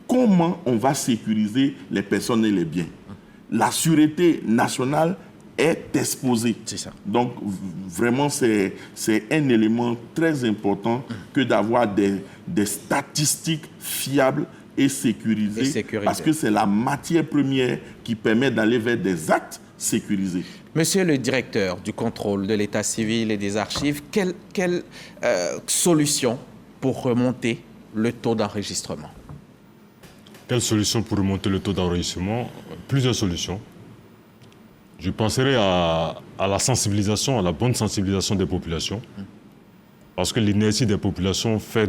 comment on va sécuriser les personnes et les biens? La sûreté nationale est exposée. C'est ça. Donc, vraiment, c'est un élément très important que d'avoir des statistiques fiables et sécurisées. Parce que c'est la matière première qui permet d'aller vers des actes sécurisés. Monsieur le directeur du contrôle de l'état civil et des archives, quelle solution pour remonter le taux d'enregistrement? Quelle solution pour remonter le taux d'enregistrement? Plusieurs solutions. Je penserai à la sensibilisation, à la bonne sensibilisation des populations. Parce que l'inertie des populations fait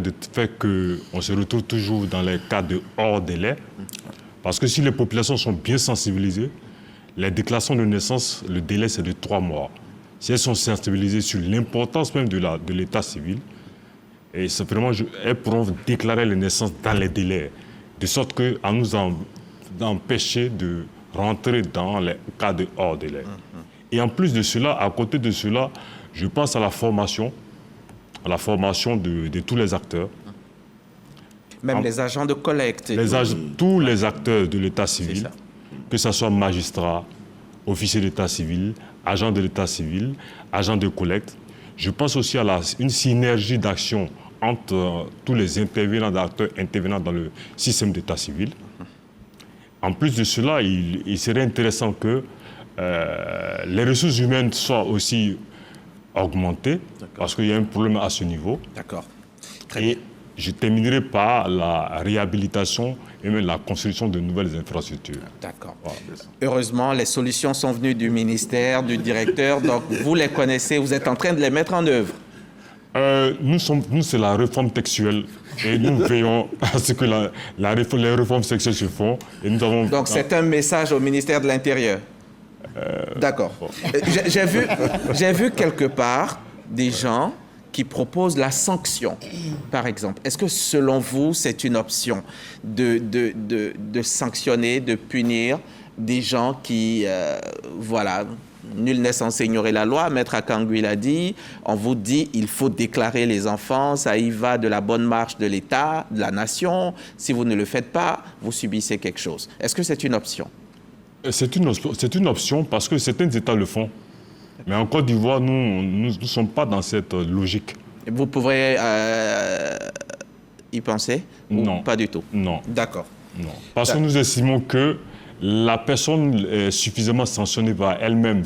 qu'on se retrouve toujours dans les cas de hors délai. Parce que si les populations sont bien sensibilisées, les déclarations de naissance, le délai, c'est de 3 mois. Si elles sont sensibilisées sur l'importance même de l'état civil, et c'est vraiment, elles pourront déclarer les naissances dans les délais, de sorte qu'à nous empêcher de rentrer dans les cas de hors délai. Et en plus de cela, à côté de cela, je pense à la formation de tous les acteurs. Même les agents de collecte. Tous les acteurs de l'état civil, que ce soit magistrats, officiers d'état civil, agents de l'état civil, agents de collecte. Je pense aussi à une synergie d'action entre tous les intervenants dans le système d'état civil. En plus de cela, il serait intéressant que les ressources humaines soient aussi augmentées, parce qu'il y a un problème à ce niveau. D'accord. Et je terminerai par la réhabilitation et même la construction de nouvelles infrastructures. D'accord. Voilà. Heureusement, les solutions sont venues du ministère, du directeur, donc vous les connaissez, vous êtes en train de les mettre en œuvre. Nous, c'est la réforme textuelle et nous veillons à ce que les réformes sexuelles se font. Et nous avons... Donc c'est un message au ministère de l'Intérieur. D'accord. Bon. J'ai vu quelque part des gens qui proposent la sanction, par exemple. Est-ce que selon vous, c'est une option de sanctionner, de punir des gens qui nul n'est censé ignorer la loi. Maître Akangui l'a dit. On vous dit il faut déclarer les enfants. Ça y va de la bonne marche de l'État, de la nation. Si vous ne le faites pas, vous subissez quelque chose. Est-ce que c'est une option? C'est une option parce que certains États le font. Mais en Côte d'Ivoire, nous ne sommes pas dans cette logique. Vous pourrez y penser? Non. Ou pas du tout? Non. D'accord. Non. Parce que nous estimons que la personne est suffisamment sanctionnée par elle-même,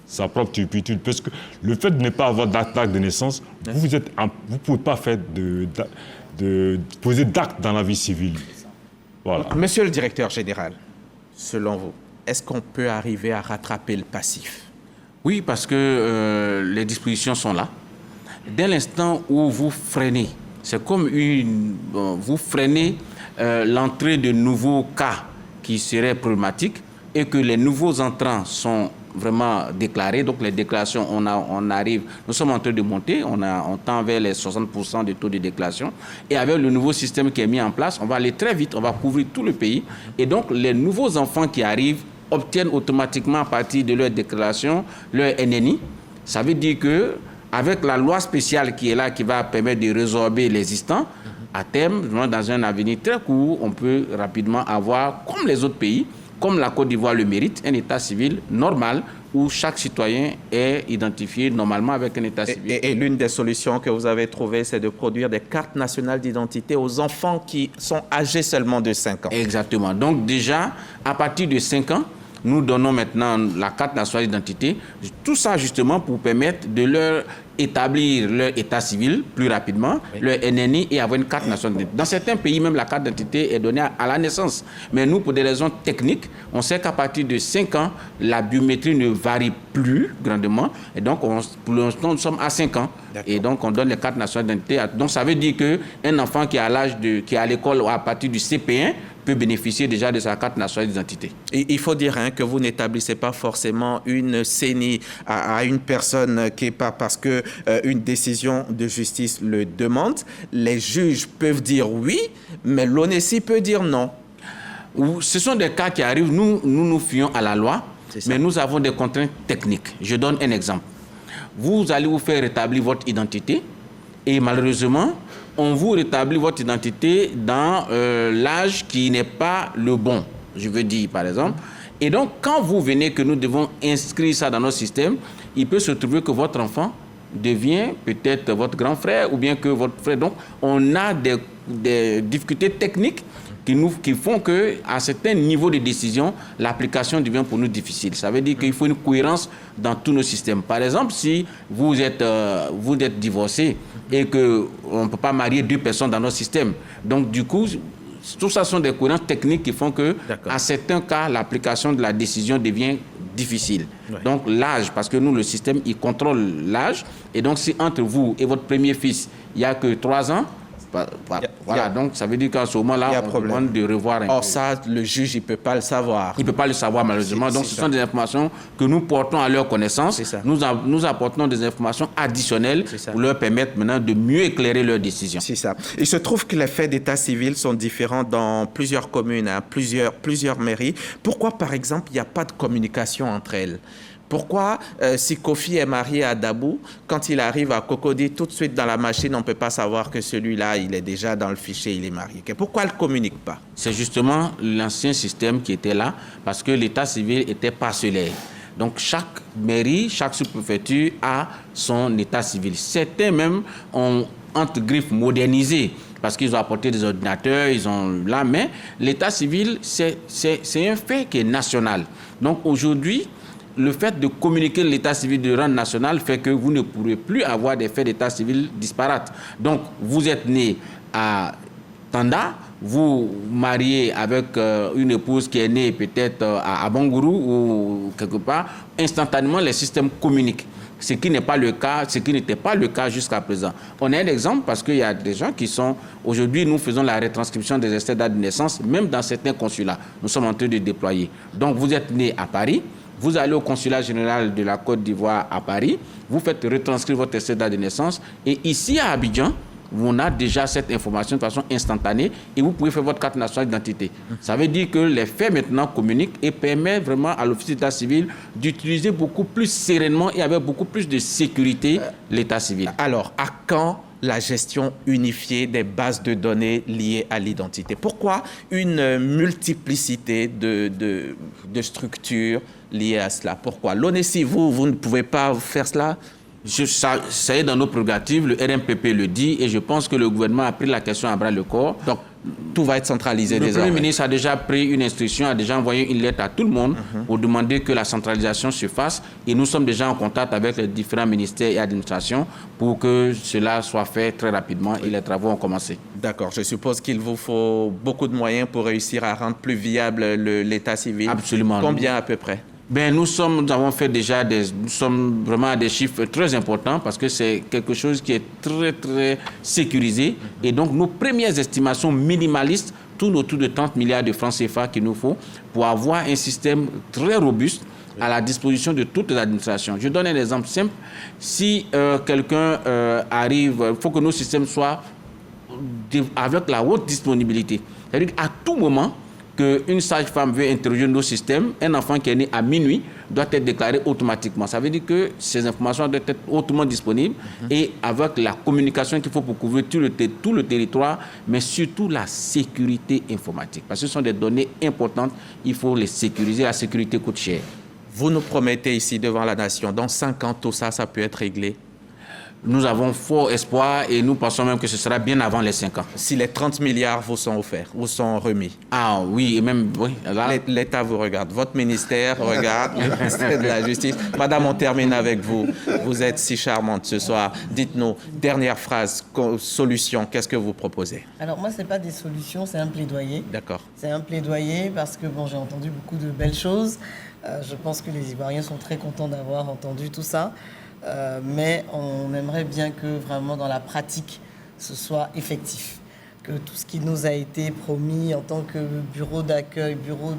sa propre turpitude. Parce que le fait de ne pas avoir d'acte de naissance, vous ne pouvez pas faire poser d'acte dans la vie civile. Voilà. Monsieur le directeur général, selon vous, est-ce qu'on peut arriver à rattraper le passif? Oui, parce que les dispositions sont là. Dès l'instant où vous freinez, c'est comme vous freinez l'entrée de nouveaux cas qui seraient problématiques et que les nouveaux entrants sont vraiment déclarés. Donc les déclarations, on arrive, nous sommes en train de monter, on tend vers les 60% de taux de déclaration. Et avec le nouveau système qui est mis en place, on va aller très vite, on va couvrir tout le pays. Et donc les nouveaux enfants qui arrivent obtiennent automatiquement à partir de leur déclaration leur NNI. Ça veut dire que avec la loi spéciale qui est là, qui va permettre de résorber l'existant, à terme, dans un avenir très court, on peut rapidement avoir, comme les autres pays, comme la Côte d'Ivoire le mérite, un état civil normal où chaque citoyen est identifié normalement avec un état civil. Et l'une des solutions que vous avez trouvées, c'est de produire des cartes nationales d'identité aux enfants qui sont âgés seulement de 5 ans. Exactement. Donc déjà, à partir de 5 ans, nous donnons maintenant la carte nationale d'identité. Tout ça justement pour permettre de leur établir leur état civil plus rapidement, leur NNI et avoir une carte nationale d'identité. Dans certains pays, même la carte d'identité est donnée à la naissance. Mais nous, pour des raisons techniques, on sait qu'à partir de 5 ans, la biométrie ne varie plus grandement. Et donc, pour l'instant, nous sommes à 5 ans. Et donc, on donne les cartes nationales d'identité. Donc, ça veut dire qu'un enfant qui est à l'école à partir du CP1 peut bénéficier déjà de sa carte nationale d'identité. Il faut dire que vous n'établissez pas forcément une CENI à une personne qui est pas parce que une décision de justice le demande. Les juges peuvent dire oui, mais l'ONESI peut dire non. Ce sont des cas qui arrivent. Nous fions à la loi, mais nous avons des contraintes techniques. Je donne un exemple. Vous allez vous faire rétablir votre identité et malheureusement, on vous rétablit votre identité dans l'âge qui n'est pas le bon, je veux dire par exemple. Et donc, quand vous venez que nous devons inscrire ça dans notre système, il peut se trouver que votre enfant devient peut-être votre grand frère ou bien que votre frère. Donc, on a des difficultés techniques qui font qu'à certains niveaux de décision, l'application devient pour nous difficile. Ça veut dire qu'il faut une cohérence dans tous nos systèmes. Par exemple, si vous êtes divorcé et qu'on ne peut pas marier 2 personnes dans notre système, donc du coup, tout ça sont des cohérences techniques qui font qu'à certains cas, l'application de la décision devient difficile. Ouais. Donc l'âge, parce que nous, le système, il contrôle l'âge. Et donc si entre vous et votre premier fils, il n'y a que 3 ans, voilà, donc ça veut dire qu'à ce moment-là, on demande de revoir un peu. Or ça, le juge, il ne peut pas le savoir. Il ne peut pas le savoir, malheureusement. Donc ce sont des informations que nous portons à leur connaissance. Nous apportons des informations additionnelles pour leur permettre maintenant de mieux éclairer leurs décisions. C'est ça. Il se trouve que les faits d'état civil sont différents dans plusieurs communes, plusieurs mairies. Pourquoi, par exemple, il n'y a pas de communication entre elles ? Pourquoi, si Kofi est marié à Dabou, quand il arrive à Cocody, tout de suite dans la machine, on ne peut pas savoir que celui-là, il est déjà dans le fichier, il est marié? Pourquoi elle ne communique pas? C'est justement l'ancien système qui était là, parce que l'état civil était parcellaire. Donc chaque mairie, chaque sous-préfecture a son état civil. Certains même ont, entre griffes, modernisé, parce qu'ils ont apporté des ordinateurs, ils ont là, mais l'état civil, c'est un fait qui est national. Donc aujourd'hui, le fait de communiquer l'état civil de rang national fait que vous ne pourrez plus avoir des faits d'état civil disparates. Donc, vous êtes né à Tanda, vous mariez avec une épouse qui est née peut-être à Bangourou ou quelque part, instantanément, les systèmes communiquent. Ce qui n'est pas le cas, ce qui n'était pas le cas jusqu'à présent. On a un exemple parce qu'il y a des gens qui sont... Aujourd'hui, nous faisons la retranscription des extraits d'acte de naissance, même dans certains consulats. Nous sommes en train de déployer. Donc, vous êtes né à Paris. Vous allez au consulat général de la Côte d'Ivoire à Paris, vous faites retranscrire votre extrait d'acte de naissance et ici à Abidjan, on a déjà cette information de façon instantanée et vous pouvez faire votre carte nationale d'identité. Ça veut dire que les faits maintenant communiquent et permettent vraiment à l'officier d'état civil d'utiliser beaucoup plus sereinement et avec beaucoup plus de sécurité l'état civil. Alors, à quand la gestion unifiée des bases de données liées à l'identité? Pourquoi une multiplicité de structures liées à cela? Pourquoi? L'ONESI, vous ne pouvez pas faire cela? Ça est dans nos prérogatives, le RMPP le dit et je pense que le gouvernement a pris la question à bras le corps. Donc, tout va être centralisé désormais. Le Premier ministre a déjà pris une instruction, a déjà envoyé une lettre à tout le monde pour demander que la centralisation se fasse et nous sommes déjà en contact avec les différents ministères et administrations pour que cela soit fait très rapidement et les travaux ont commencé. D'accord, je suppose qu'il vous faut beaucoup de moyens pour réussir à rendre plus viable l'état civil. Absolument. Combien à peu près? Nous avons fait déjà nous sommes vraiment à des chiffres très importants parce que c'est quelque chose qui est très, très sécurisé. Et donc, nos premières estimations minimalistes tournent autour de 30 milliards de francs CFA qu'il nous faut pour avoir un système très robuste à la disposition de toutes les administrations. Je donne un exemple simple. Si quelqu'un arrive, il faut que nos systèmes soient avec la haute disponibilité. C'est-à-dire qu'à tout moment, qu'une sage-femme veut interroger nos systèmes, un enfant qui est né à minuit doit être déclaré automatiquement. Ça veut dire que ces informations doivent être hautement disponibles et avec la communication qu'il faut pour couvrir tout le territoire, mais surtout la sécurité informatique. Parce que ce sont des données importantes, il faut les sécuriser, la sécurité coûte cher. Vous nous promettez ici devant la nation, dans 5 ans, tout ça, ça peut être réglé? Nous avons fort espoir et nous pensons même que ce sera bien avant les 5 ans. Si les 30 milliards vous sont offerts, vous sont remis? Ah oui, et même, oui. L'État vous regarde, votre ministère regarde, le ministère de la Justice. Madame, on termine avec vous. Vous êtes si charmante ce soir. Dites-nous, dernière phrase, solution, qu'est-ce que vous proposez? Alors moi, ce n'est pas des solutions, c'est un plaidoyer. D'accord. C'est un plaidoyer parce que j'ai entendu beaucoup de belles choses. Je pense que les Ivoiriens sont très contents d'avoir entendu tout ça. Mais on aimerait bien que vraiment dans la pratique, ce soit effectif. Que tout ce qui nous a été promis en tant que bureau d'accueil, bureau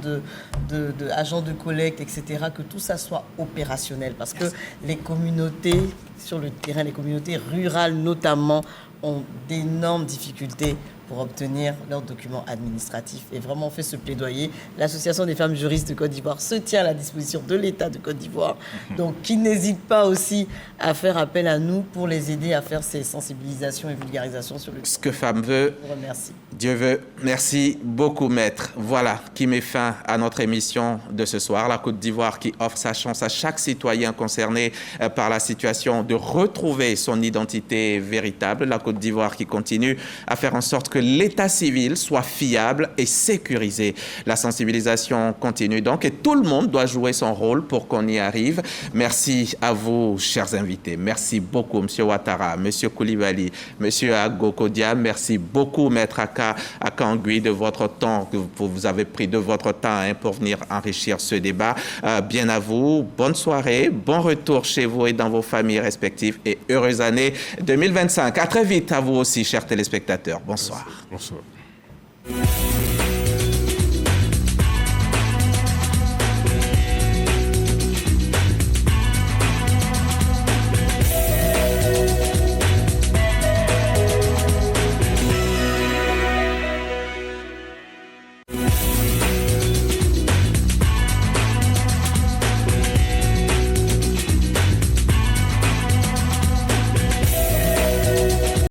agent de collecte, etc., que tout ça soit opérationnel. Parce que les communautés sur le terrain, les communautés rurales notamment, ont d'énormes difficultés pour obtenir leurs documents administratifs. Et vraiment, on fait ce plaidoyer. L'Association des femmes juristes de Côte d'Ivoire se tient à la disposition de l'État de Côte d'Ivoire. Donc, qu'ils n'hésitent pas aussi à faire appel à nous pour les aider à faire ces sensibilisations et vulgarisations sur le... Ce que femme veut, je vous remercie. Dieu veut. Merci beaucoup, maître. Voilà qui met fin à notre émission de ce soir. La Côte d'Ivoire qui offre sa chance à chaque citoyen concerné par la situation de retrouver son identité véritable. La Côte d'Ivoire qui continue à faire en sorte que l'état civil soit fiable et sécurisé. La sensibilisation continue donc et tout le monde doit jouer son rôle pour qu'on y arrive. Merci à vous, chers invités. Merci beaucoup, M. Ouattara, M. Koulibaly, M. Agokodia. Merci beaucoup, Maître Akangui, de votre temps, que vous avez pris de votre temps pour venir enrichir ce débat. Bien à vous, bonne soirée, bon retour chez vous et dans vos familles respectives et heureuse année 2025. À très vite à vous aussi, chers téléspectateurs. Bonsoir. Bonsoir.